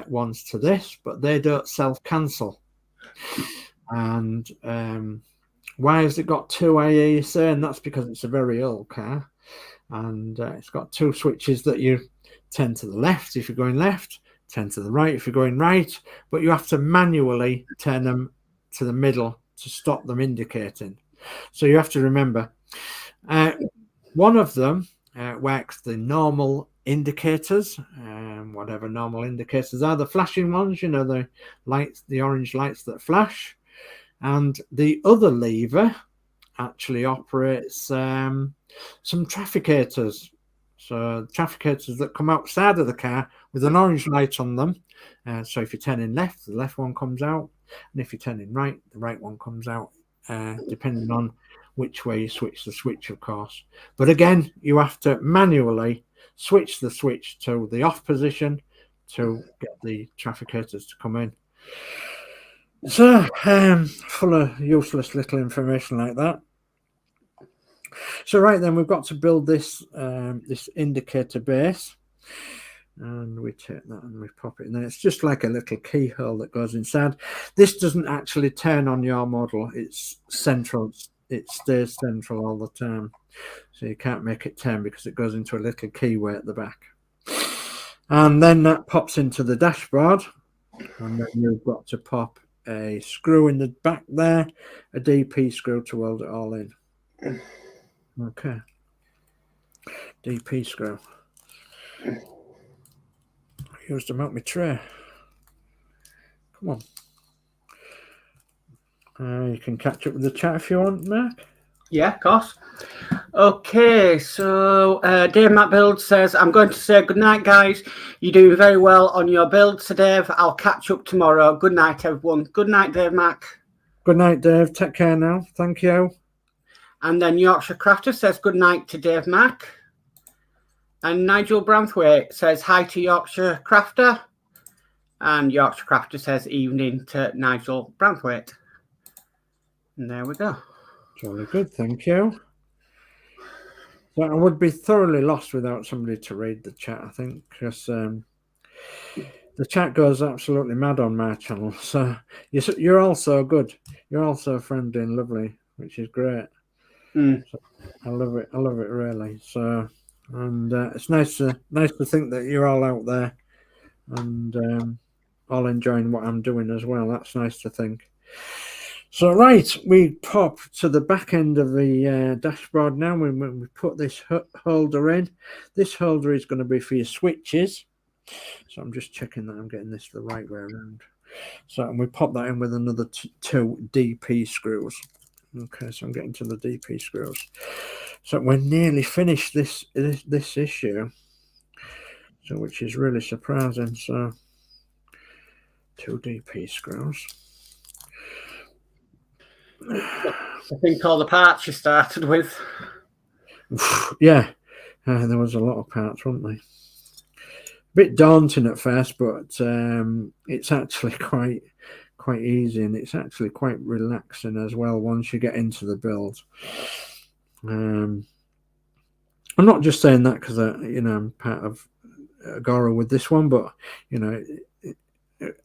Speaker 1: ones to this, but they don't self-cancel. And why has it got two, I hear you saying? That's because it's a very old car, and it's got two switches that you turn to the left if you're going left, turn to the right if you're going right, but you have to manually turn them to the middle to stop them indicating. So you have to remember, one of them works the normal indicators, whatever normal indicators are, the flashing ones, you know, the lights, the orange lights that flash, and the other lever actually operates some trafficators. So trafficators that come outside of the car with an orange light on them. So if you're turning left, the left one comes out, and if you're turning right, the right one comes out, depending on which way you switch the switch, of course. But again, you have to manually switch the switch to the off position to get the trafficators to come in. So full of useless little information like that. So right then, we've got to build this this indicator base, and we take that and we pop it in there. It's just like a little keyhole that goes inside. This doesn't actually turn on your model. It's central. It stays central all the time, so you can't make it turn because it goes into a little keyway at the back. And then that pops into the dashboard, and then you've got to pop a screw in the back there, a DP screw to weld it all in. Okay, DP screw. I used them out my tray. Come on. You can catch up with the chat if you want, Mark.
Speaker 2: Yeah, of course. Okay, so Dave Matt Builds says, I'm going to say good night, guys. You're doing very well on your build today, Dave. I'll catch up tomorrow. Good night, everyone. Good night, Dave Mac.
Speaker 1: Good night, Dave. Take care now. Thank you.
Speaker 2: And then Yorkshire Crafter says good night to Dave Mac. And Nigel Branthwaite says hi to Yorkshire Crafter. And Yorkshire Crafter says evening to Nigel Branthwaite. And there we go.
Speaker 1: Jolly good, thank you. So I would be thoroughly lost without somebody to read the chat, I think, because the chat goes absolutely mad on my channel. So you're all so good. You're all so friendly and lovely, which is great. So I love it. I love it really. So, and it's nice to think that you're all out there and all enjoying what I'm doing as well. That's nice to think. So right, we pop to the back end of the dashboard now. When we put this holder in, this holder is going to be for your switches. So I'm just checking that I'm getting this the right way around. So and we pop that in with another 2 DP screws. Okay, so I'm getting to the DP screws. So we're nearly finished this issue. So which is really surprising. So 2 DP screws.
Speaker 2: I think all the parts you started with.
Speaker 1: Yeah, there was a lot of parts, weren't they? Bit daunting at first, but it's actually quite easy, and it's actually quite relaxing as well once you get into the build. I'm not just saying that because I'm part of Agora with this one, but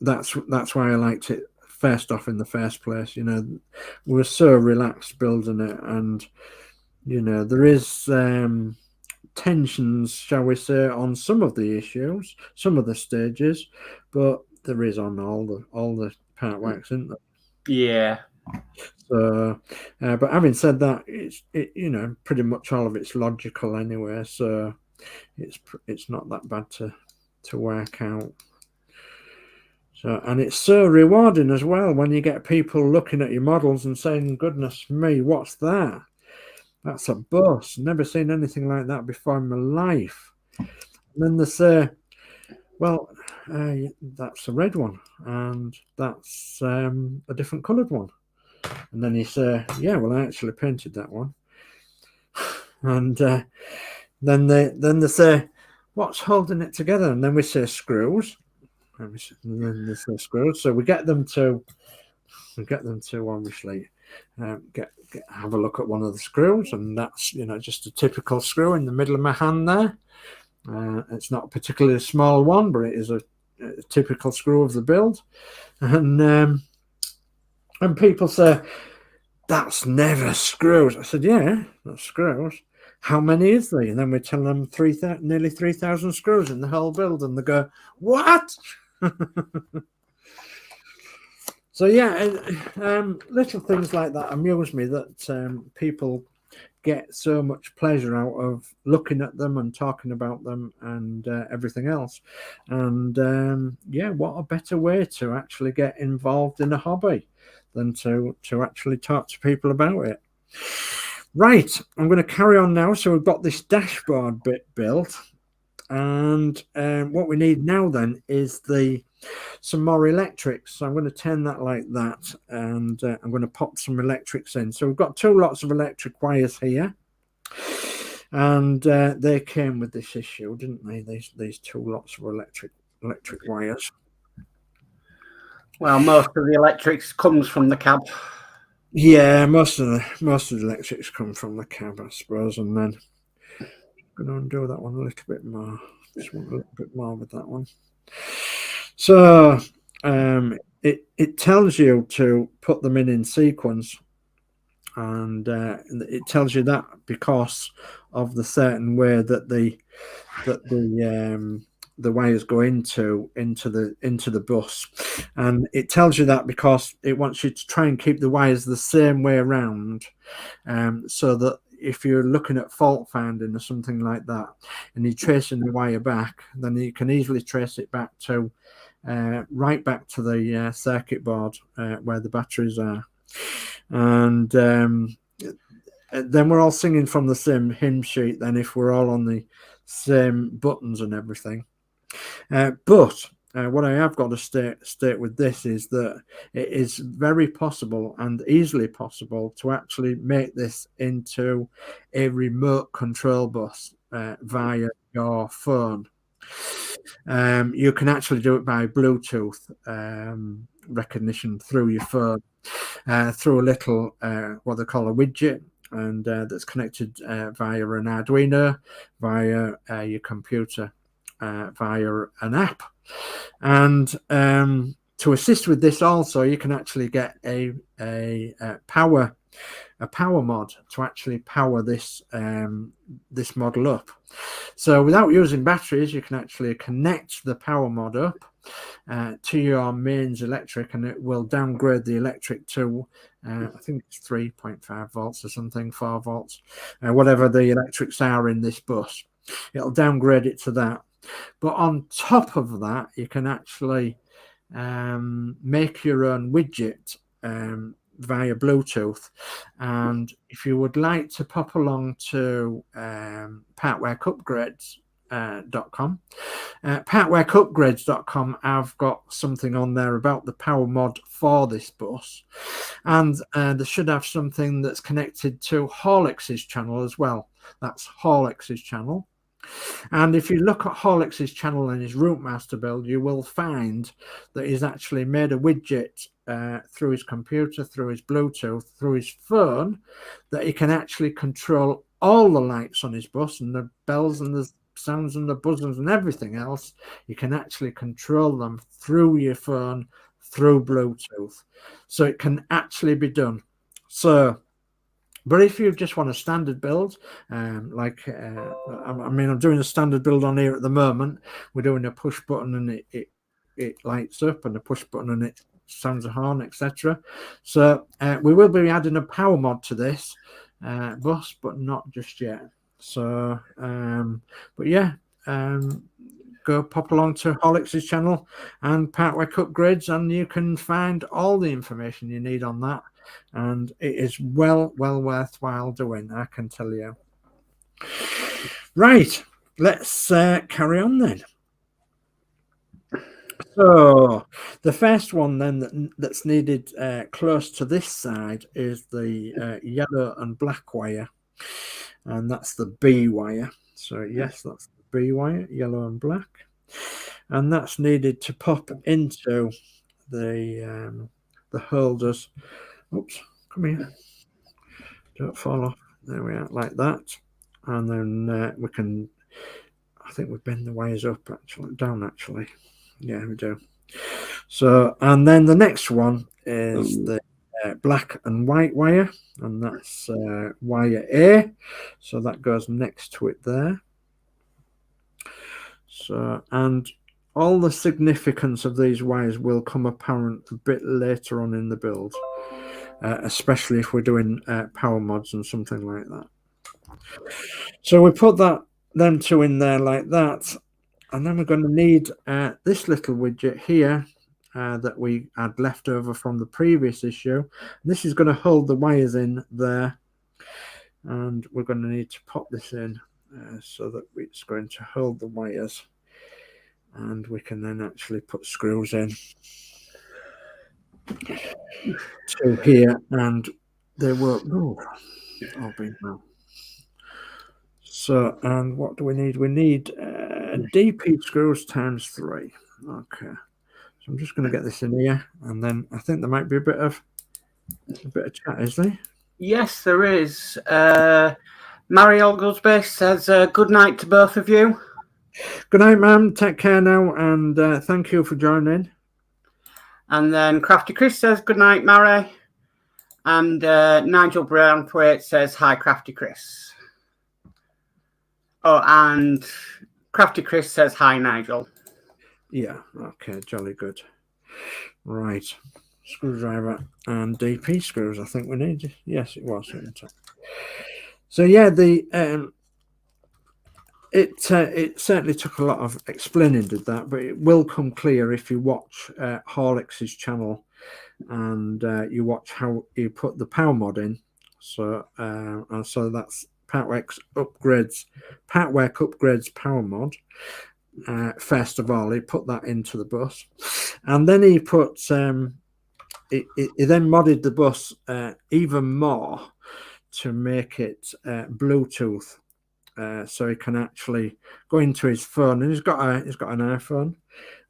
Speaker 1: that's why I liked it first off in the first place. We're so relaxed building it, and there is tensions, shall we say, on some of the issues, some of the stages, but there is on all the part works, isn't there?
Speaker 2: Yeah. So,
Speaker 1: but having said that, it's pretty much all of it's logical anyway, so it's not that bad to work out. So, and it's so rewarding as well when you get people looking at your models and saying, "Goodness me, what's that? That's a bus. Never seen anything like that before in my life." And then they say, "Well, that's a red one, and that's a different coloured one." And then you say, "Yeah, well, I actually painted that one." And then they say, "What's holding it together?" And then we say screws. And then they say screws. So we get them to obviously have a look at one of the screws, and that's just a typical screw in the middle of my hand there. It's not a particularly small one, but it is a typical screw of the build. And people say, "That's never screws." I said, "Yeah, that's screws. How many is there?" And then we tell them nearly 3,000 screws in the whole build, and they go, "What?" So yeah, little things like that amuse me, that people get so much pleasure out of looking at them and talking about them and everything else. And yeah, what a better way to actually get involved in a hobby than to actually talk to people about it. Right, I'm going to carry on now. So we've got this dashboard bit built, and what we need now then is some more electrics. So I'm going to turn that like that, and I'm going to pop some electrics in. So we've got 2 lots of electric wires here, and they came with this issue, didn't they? These 2 lots of electric wires.
Speaker 2: Well, most of the electrics comes from the cab.
Speaker 1: Yeah, most of the electrics come from the cab, I suppose. And then I'm going to undo that one a little bit more. Just want a little bit more with that one. So it tells you to put them in sequence, and it tells you that because of the certain way that the wires go into the bus, and it tells you that because it wants you to try and keep the wires the same way around, so that if you're looking at fault finding or something like that, and you're tracing the wire back, then you can easily trace it back to right back to the circuit board where the batteries are. And then we're all singing from the same hymn sheet then, if we're all on the same buttons and everything. But what I have got to state with this is that it is very possible and easily possible to actually make this into a remote control bus via your phone. You can actually do it by Bluetooth recognition through your phone, through a little what they call a widget, and that's connected via an Arduino, via your computer, via an app. And to assist with this also, you can actually get a power mod to actually power this this model up. So without using batteries, you can actually connect the power mod up to your mains electric, and it will downgrade the electric to I think it's 3.5 volts or something, 4 volts, whatever the electrics are in this bus. It'll downgrade it to that, But on top of that, you can actually make your own widget via Bluetooth. And if you would like to pop along to partworkupgrades.com, partworkupgrades.com, I've got something on there about the power mod for this bus, and they should have something that's connected to Horlix's channel as well. That's Horlix's channel. And if you look at Horlix's channel and his ROUTEMASTER build, you will find that he's actually made a widget through his computer, through his Bluetooth, through his phone, that he can actually control all the lights on his bus and the bells and the sounds and the buzzers and everything else. You can actually control them through your phone, through Bluetooth. So it can actually be done. So, but if you just want a standard build, I mean, I'm doing a standard build on here at the moment. We're doing a push button and it lights up, and a push button and it sounds a horn, etc. So we will be adding a power mod to this bus, but not just yet. So, but yeah, go pop along to Horlix's channel and Partwork Upgrades, and you can find all the information you need on that. And it is well worthwhile doing, I can tell you. Right, let's carry on then. So the first one then that's needed close to this side is the yellow and black wire, and that's the B wire. So yes, that's the B wire, yellow and black, and that's needed to pop into the holders. Oops, come here. Don't fall off. There we are, like that. And then we can, I think we bend the wires up, actually, down actually. Yeah, we do. So, and then the next one is the black and white wire, and that's wire A. So that goes next to it there. So, and all the significance of these wires will come apparent a bit later on in the build. Especially if we're doing power mods and something like that. So we put them two in there like that, and then we're going to need this little widget here that we had left over from the previous issue. This is going to hold the wires in there, and we're going to need to pop this in so that it's going to hold the wires, and we can then actually put screws in to here, and they won't move. So, and what do we need? We need DP screws times 3. Okay, so I'm just going to get this in here, and then I think there might be a bit of chat, is there?
Speaker 2: Yes, there is. Mary Oglesby says good night to both of you.
Speaker 1: Good night, ma'am. Take care now, and thank you for joining.
Speaker 2: And then Crafty Chris says, good night, Mary. And Nigel Brownthwaite says, hi, Crafty Chris. Oh, and Crafty Chris says, hi, Nigel.
Speaker 1: Yeah, okay, jolly good. Right, screwdriver and DP screws, I think we need. Yes, it was. So, yeah, it certainly took a lot of explaining, did that, but it will come clear if you watch Horlix's channel and you watch how you put the power mod in. So and so that's Partwork Upgrades power mod. First of all, he put that into the bus, and then he put he then modded the bus even more to make it Bluetooth. So he can actually go into his phone, and he's got an iPhone,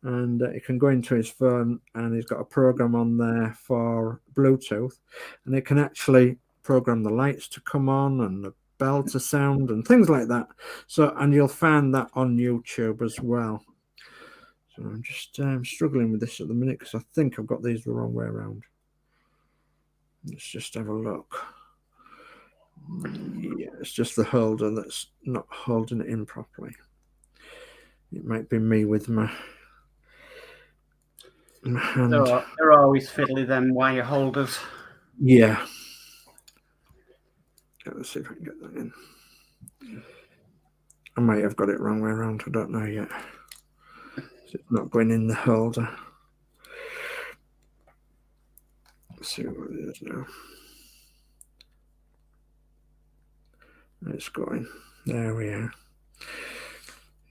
Speaker 1: and he can go into his phone, and he's got a program on there for Bluetooth, and it can actually program the lights to come on and the bell to sound and things like that. So, and you'll find that on YouTube as well. So I'm just struggling with this at the minute because I think I've got these the wrong way around. Let's just have a look. Yeah, it's just the holder that's not holding it in properly. It might be me with my hand.
Speaker 2: They're always fiddly, them wire holders.
Speaker 1: Yeah. Let's see if I can get that in. I might have got it wrong way around. I don't know yet. It's not going in the holder. Let's see what it is now. It's going. There we are.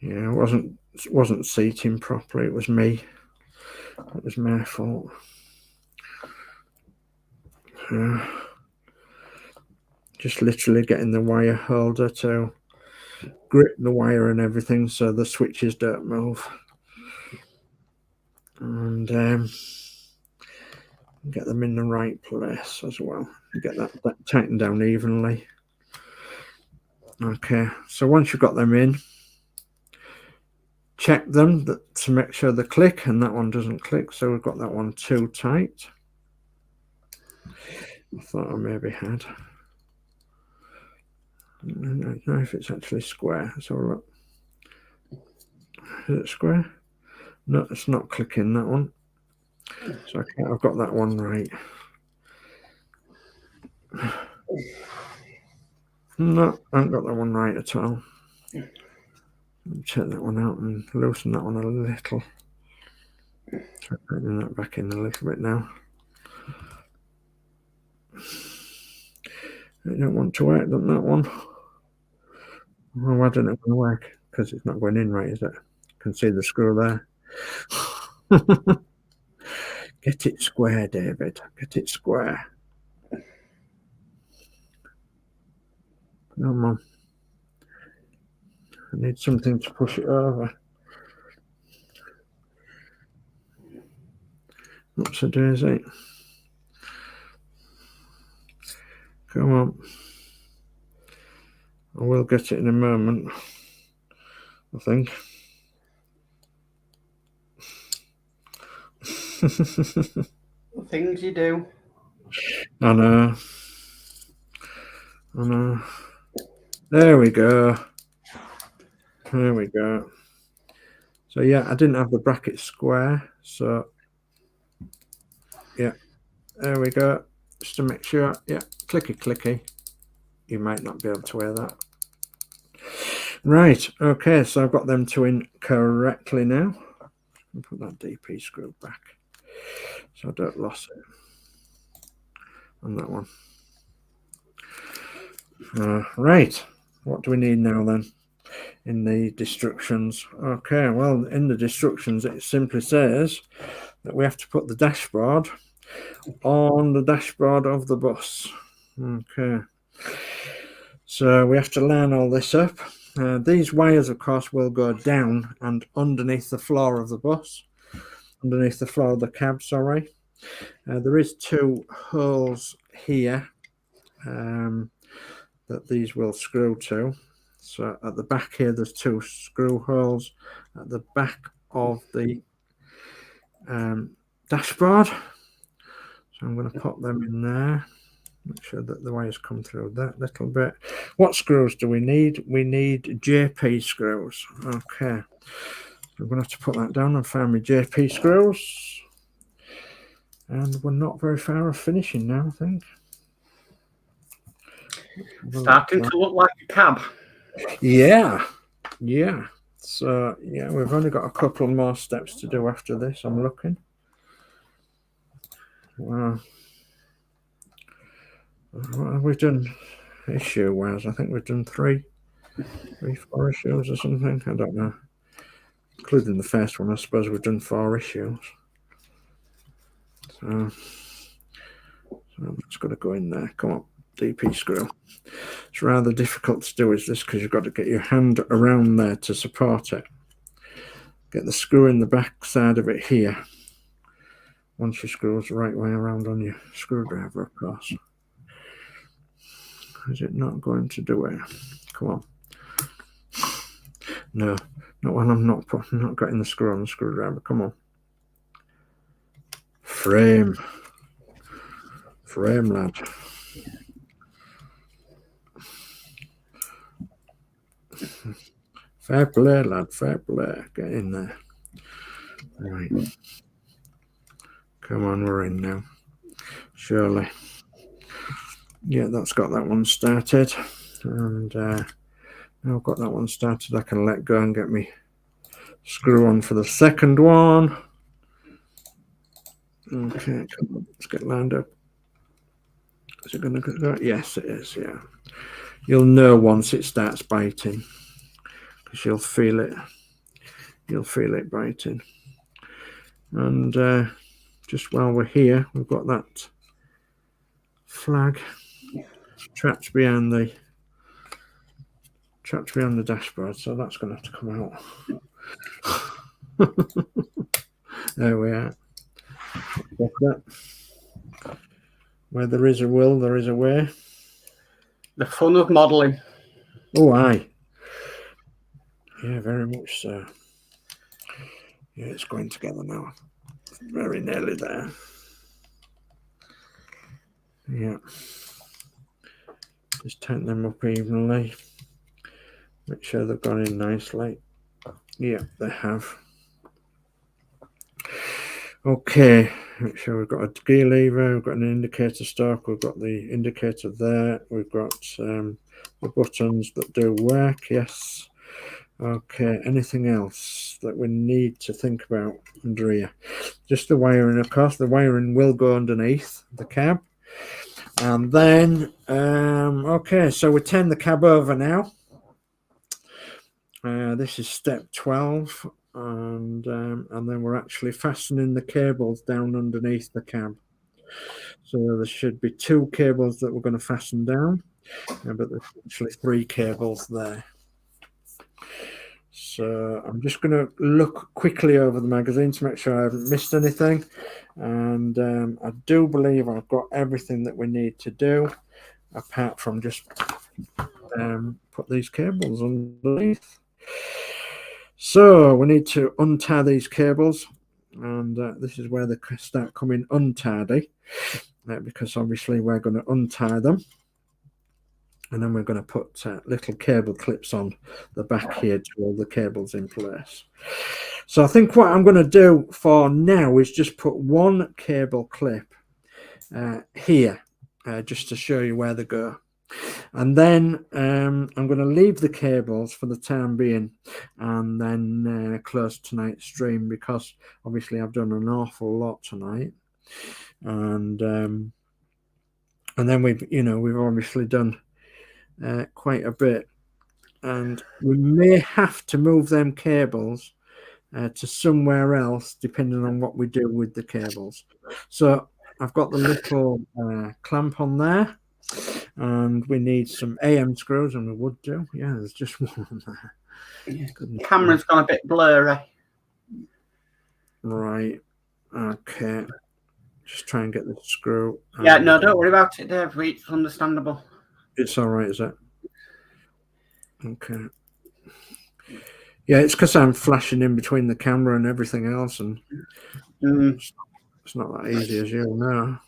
Speaker 1: Yeah, it wasn't seating properly. It was me. It was my fault. Just literally getting the wire holder to grip the wire and everything so the switches don't move. And get them in the right place as well. Get that tightened down evenly. Okay, so once you've got them in, check them to make sure they click, and that one doesn't click, so we've got that one too tight. I thought I maybe had. I don't know if it's actually square. Let's have a look. Is it square? No, it's not clicking, that one. So I've got that one right. No, I haven't got that one right at all. Check that one out and loosen that one a little. Try putting that back in a little bit now. I don't want to work on that one. Oh, why don't it work? Because it's not going in right, is it? You can see the screw there. Get it square, David. Get it square. Come on. I need something to push it over. What's a daisy? Come on. I will get it in a moment, I think.
Speaker 2: Things you do.
Speaker 1: I know. I know. There we go. There we go. So yeah, I didn't have the bracket square, so yeah, there we go. Just to make sure, yeah, clicky clicky. You might not be able to wear that. Right, okay, so I've got them two in correctly now. I'll put that DP screw back so I don't lose it on that one. Right, what do we need now then in the instructions? Okay, well, in the instructions it simply says that we have to put the dashboard on the dashboard of the bus. Okay, so we have to line all this up. These wires, of course, will go down and underneath the floor of the bus, underneath the floor of the cab, sorry. There is two holes here that these will screw to. So at the back here, there's two screw holes at the back of the dashboard. So I'm going to pop them in there. Make sure that the wires come through that little bit. What screws do we need? We need JP screws. Okay. I'm going to have to put that down and find my JP screws. And we're not very far off finishing now, I think.
Speaker 2: Starting to look like a cab.
Speaker 1: Yeah. Yeah. So, yeah, we've only got a couple more steps to do after this, I'm looking. Wow. What have we done issue-wise? I think we've done three, 4 issues or something. I don't know. Including the first one, I suppose we've done 4 issues. So I'm just going to go in there. Come on, DP screw. It's rather difficult to do is this because you've got to get your hand around there to support it. Get the screw in the back side of it here. Once your screw is the right way around on your screwdriver, of course. Is it not going to do it? Come on. No, not when I'm not getting the screw on the screwdriver. Come on. Frame, lad. Fair play, lad. Fair play. Get in there. Right. Come on, we're in now. Surely. Yeah, that's got that one started. And Now I've got that one started, I can let go and get me screw on for the second one. Okay, come on, let's get lined up. Is it going to go? Yes, it is, yeah. You'll know once it starts biting, because you'll feel it. You'll feel it biting. And just while we're here, we've got that flag trapped behind the dashboard, so that's going to have to come out. There we are. Where there is a will, there is a way.
Speaker 2: The fun of modelling.
Speaker 1: Oh, aye. Yeah, very much so. Yeah, it's going together now. Very nearly there. Yeah. Just tighten them up evenly. Make sure they've gone in nicely. Yeah, they have. Okay, make sure we've got a gear lever, we've got an indicator stock, we've got the indicator there, we've got the buttons that do work, yes. Okay, anything else that we need to think about under here? Just the wiring, of course. The wiring will go underneath the cab. And then, okay, so we turn the cab over now. This is step 12. And then we're actually fastening the cables down underneath the cab. So there should be 2 cables that we're going to fasten down, but there's actually 3 cables there. So I'm just going to look quickly over the magazine to make sure I haven't missed anything. And I do believe I've got everything that we need to do, apart from just put these cables underneath. So we need to untie these cables, and this is where they start coming untidy, because obviously we're going to untie them, and then we're going to put little cable clips on the back here to hold the cables in place. So I think what I'm going to do for now is just put 1 cable clip here, just to show you where they go. And then I'm going to leave the cables for the time being, and then close tonight's stream, because obviously I've done an awful lot tonight, and then we've obviously done quite a bit, and we may have to move them cables to somewhere else depending on what we do with the cables. So I've got the little clamp on there. And we need some AM screws, and we would do. Yeah, there's just one on there.
Speaker 2: Yeah. Camera's gone a bit blurry.
Speaker 1: Right. Okay. Just try and get the screw.
Speaker 2: Yeah, no, don't worry about it, Dave. It's understandable.
Speaker 1: It's all right, is it? Okay. Yeah, it's because I'm flashing in between the camera and everything else, and it's not that easy, as you'll know.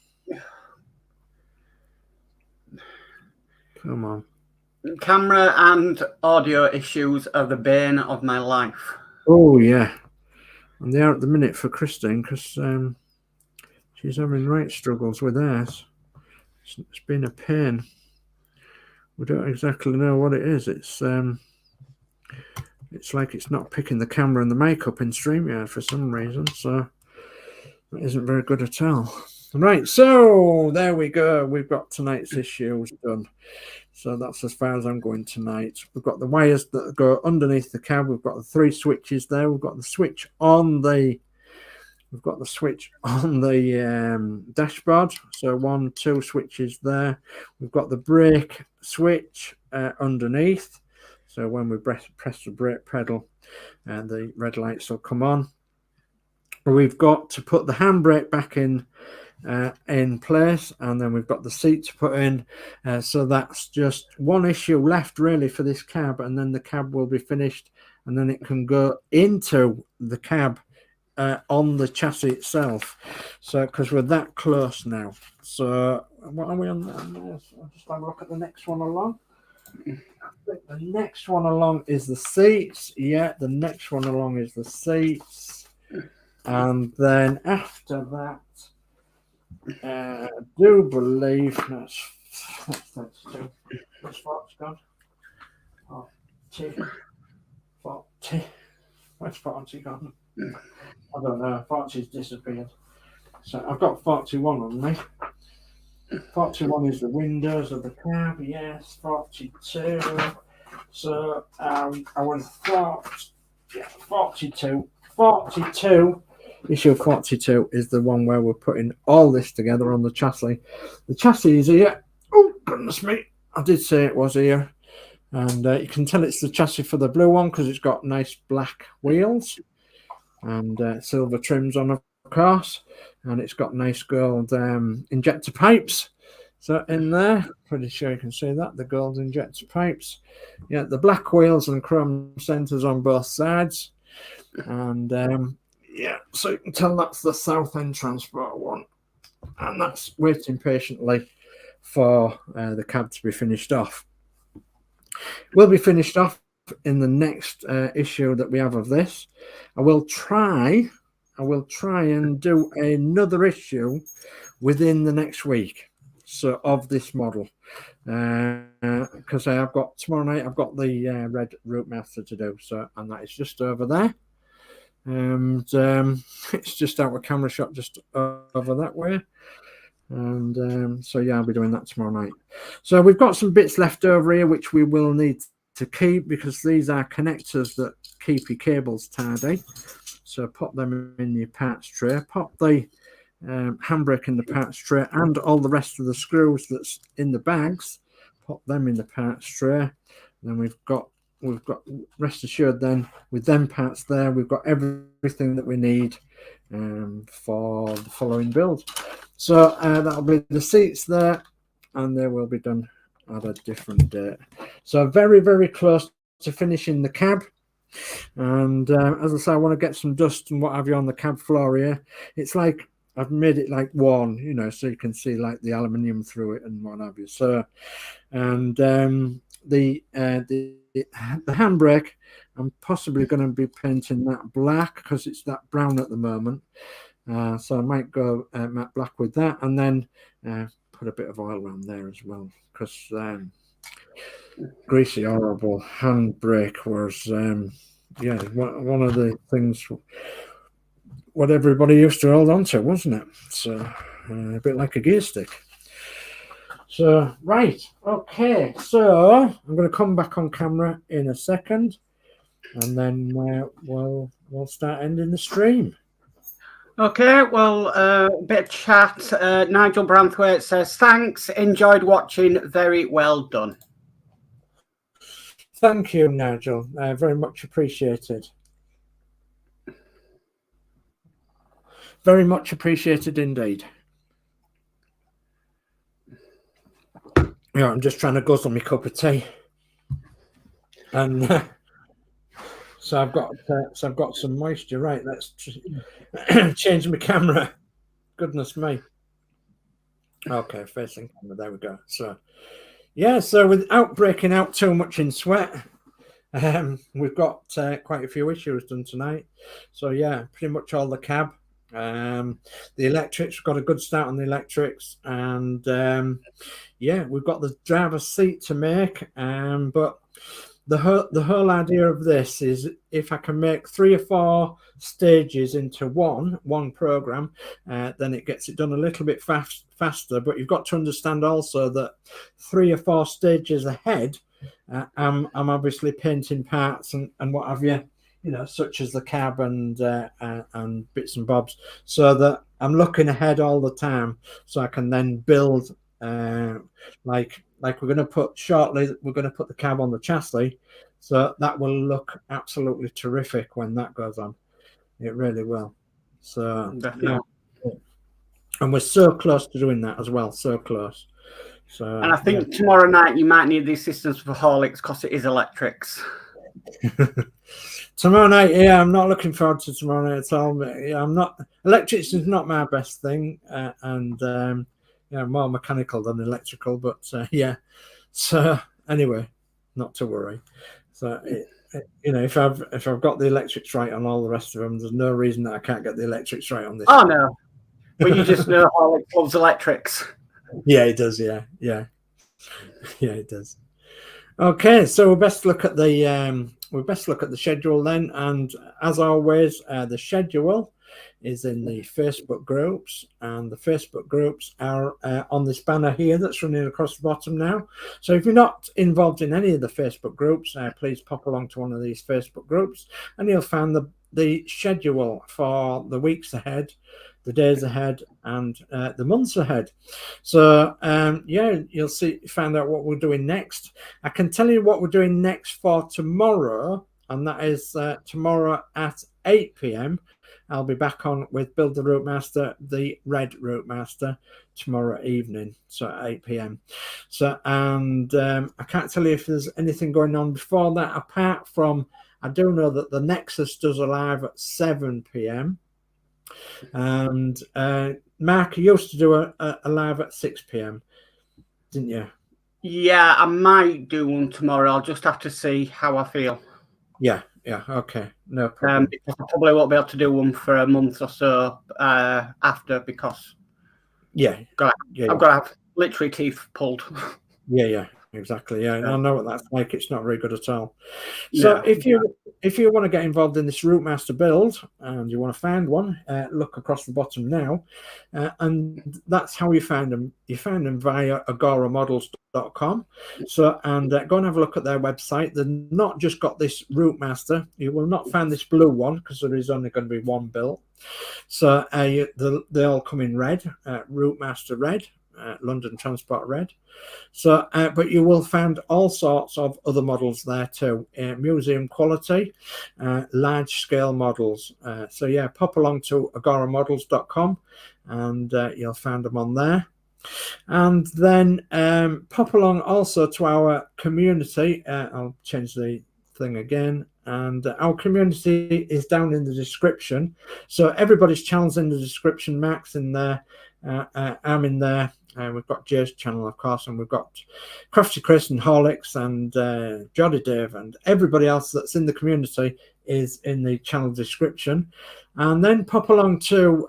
Speaker 1: Come on.
Speaker 2: Camera and audio issues are the bane of my life.
Speaker 1: Oh, yeah. And they are at the minute for Christine, because she's having right struggles with hers. It's been a pain. We don't exactly know what it is. It's like it's not picking the camera and the mic up in StreamYard for some reason, so that isn't very good at all. Right, so there we go. We've got tonight's issues done. So that's as far as I'm going tonight. We've got the wires that go underneath the cab. We've got the 3 switches there. We've got the switch on the dashboard. So 1, 2 switches there. We've got the brake switch underneath. So when we press the brake pedal, the red lights will come on. We've got to put the handbrake back in place, and then we've got the seat to put in. So that's just one issue left really for this cab, and then the cab will be finished, and then it can go into the cab on the chassis itself. So because we're that close now. So what are we on there? So I'll just have a look at the next one along. I think the next one along is the seats. Yeah, the next one along is the seats. And then after that, I do believe that's 32. This spot's gone. Oh, 40. Where's 40 gone? I don't know. 40's disappeared. So I've got 41 on me. 41 is the windows of the cab. Yes, 42. So I would have thought, yeah, 42. 42. Issue 42 is the one where we're putting all this together on the chassis. The chassis is here. Oh, goodness me. I did say it was here. And you can tell it's the chassis for the blue one because it's got nice black wheels and silver trims on, of course. And it's got nice gold injector pipes. So in there, pretty sure you can see that, the gold injector pipes. Yeah, the black wheels and chrome centers on both sides. And yeah, so you can tell that's the South End Transport one. And that's waiting patiently for the cab to be finished off. Will be finished off in the next issue that we have of this. I will try and do another issue within the next week, so of this model, because I've got tomorrow night I've got the red ROUTEMASTER to do, so, and that is just over there, and it's just out of camera shot just over that way. And so yeah, I'll be doing that tomorrow night. So we've got some bits left over here which we will need to keep, because these are connectors that keep your cables tidy. So pop them in your parts tray, pop the handbrake in the parts tray, and all the rest of the screws that's in the bags, pop them in the parts tray. And then we've got rest assured then with them parts there, we've got everything that we need for the following build. So that'll be the seats there, and they will be done at a different date. So very, very close to finishing the cab. And as I say, I want to get some dust and what have you on the cab floor here. It's like I've made it like worn, you know, so you can see like the aluminium through it and what have you. So, and the handbrake, I'm possibly going to be painting that black because it's that brown at the moment. So I might go matte black with that, and then put a bit of oil around there as well, because greasy, horrible handbrake was yeah, one of the things what everybody used to hold on to, wasn't it? So a bit like a gear stick. So right, okay, so I'm going to come back on camera in a second, and then we'll start ending the stream.
Speaker 2: Okay, well, a bit of chat. Nigel Branthwaite says, thanks, enjoyed watching, very well done.
Speaker 1: Thank you, Nigel. Very much appreciated. Very much appreciated indeed. Yeah, I'm just trying to guzzle my cup of tea. And so I've got some moisture. Right, let's change my camera. Goodness me. Okay, facing camera. There we go. So yeah, so without breaking out too much in sweat, we've got quite a few issues done tonight. So yeah, pretty much all the cab. The electrics, we've got a good start on the electrics, and yeah, we've got the driver's seat to make, but the whole idea of this is if I can make 3 or 4 stages into one program, then it gets it done a little bit faster. But you've got to understand also that 3 or 4 stages ahead, I'm obviously painting parts and what have you, you know, such as the cab and bits and bobs, so that I'm looking ahead all the time, so I can then build like we're going to put shortly. We're going to put the cab on the chassis, so that will look absolutely terrific when that goes on. It really will. So yeah, and we're so close to doing that as well. So close. So
Speaker 2: and I think tomorrow night you might need the assistance for Horlix because it is electrics.
Speaker 1: Tomorrow night, yeah, I'm not looking forward to tomorrow night at all. But yeah, I'm not. Electrics is not my best thing, and yeah, more mechanical than electrical. But yeah, so anyway, not to worry. So you know, if I've got the electrics right on all the rest of them, there's no reason that I can't get the electrics right on this.
Speaker 2: Oh no, but you just know Horlix loves electrics.
Speaker 1: Yeah, it does. Yeah, it does. Okay, so we'll best look at the schedule then, and as always, the schedule is in the Facebook groups, and the Facebook groups are on this banner here that's running across the bottom now. So if you're not involved in any of the Facebook groups, please pop along to one of these Facebook groups, and you'll find the schedule for the weeks ahead, the days ahead, and the months ahead. So yeah, you'll find out what we're doing next. I can tell you what we're doing next for tomorrow, and that is tomorrow at 8 p.m. I'll be back on with Build the ROUTEMASTER, the red ROUTEMASTER, tomorrow evening, so at 8 p.m. So, and I can't tell you if there's anything going on before that, apart from I do know that the Nexus does a live at 7 p.m. And Mark, you used to do a live at 6 p.m, didn't you?
Speaker 2: Yeah, I might do one tomorrow. I'll just have to see how I feel.
Speaker 1: Yeah, okay, no problem.
Speaker 2: Because I probably won't be able to do one for a month or so after, because I've got to have literally teeth pulled.
Speaker 1: Yeah, exactly. Yeah, I know what that's like. It's not very good at all. So if you want to get involved in this ROUTEMASTER build and you want to find one, look across the bottom now, and that's how you find them. You find them via agoramodels.com. So, and go and have a look at their website. They've not just got this ROUTEMASTER. You will not find this blue one because there is only going to be one build. So they all come in red, ROUTEMASTER red, London Transport red. So but you will find all sorts of other models there too, museum quality, large scale models. So yeah, pop along to agoramodels.com and you'll find them on there. And then pop along also to our community. I'll change the thing again, and our community is down in the description. So everybody's channel's in the description. Mark's in there, I'm in there. We've got Jay's channel, of course, and we've got Crafty Chris and Horlix and Geordie Dave, and everybody else that's in the community is in the channel description. And then pop along to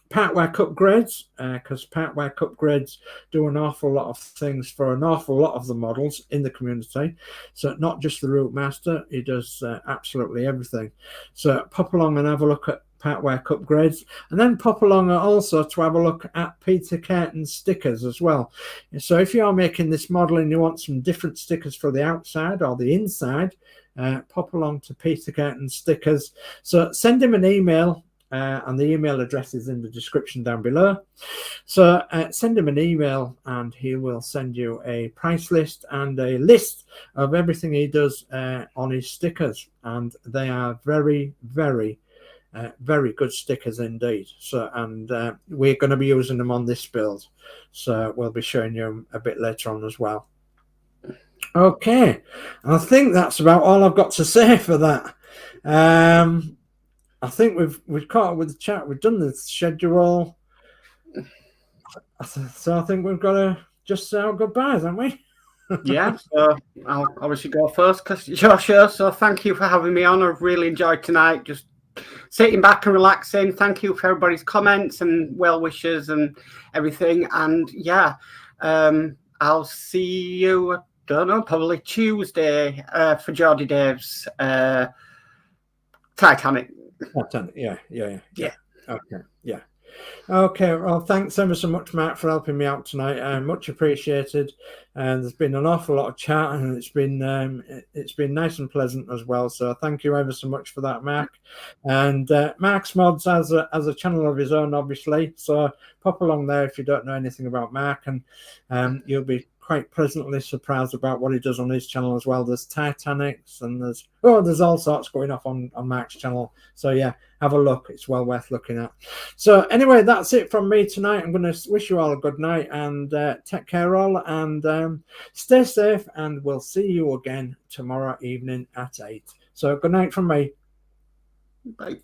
Speaker 1: Partwork Upgrades, because Partwork Upgrades do an awful lot of things for an awful lot of the models in the community. So not just the ROUTEMASTER, he does absolutely everything. So pop along and have a look at Partwork Upgrades, and then pop along also to have a look at Peter Curtin's stickers as well. So if you are making this model and you want some different stickers for the outside or the inside, pop along to Peter Curtin's stickers. So send him an email, and the email address is in the description down below. So send him an email and he will send you a price list and a list of everything he does on his stickers, and they are very, very very good stickers indeed. So, and we're going to be using them on this build, so we'll be showing you a bit later on as well. Okay, I think that's about all I've got to say for that. I think we've caught up with the chat. We've done the schedule, so I think we've got to just say our goodbyes, haven't we?
Speaker 2: Yeah, so I'll obviously go first because it's your show. So thank you for having me on. I've really enjoyed tonight. Just sitting back and relaxing. Thank you for everybody's comments and well wishes and everything. And yeah, I'll see you, I don't know, probably Tuesday for Geordie Dave's Titanic.
Speaker 1: Yeah. Okay, yeah. Okay, well, thanks ever so much, Matt, for helping me out tonight. Much appreciated. And there's been an awful lot of chat, and it's been nice and pleasant as well. So thank you ever so much for that, Mark. And Mark's Modz has a channel of his own, obviously. So pop along there if you don't know anything about Mark, and you'll be quite pleasantly surprised about what he does on his channel as well. There's Titanics and there's all sorts going off on Mark's channel. So yeah, have a look. It's well worth looking at. So anyway, that's it from me tonight. I'm going to wish you all a good night and take care all, and stay safe, and we'll see you again tomorrow evening at 8. So good night from me.
Speaker 2: Bye.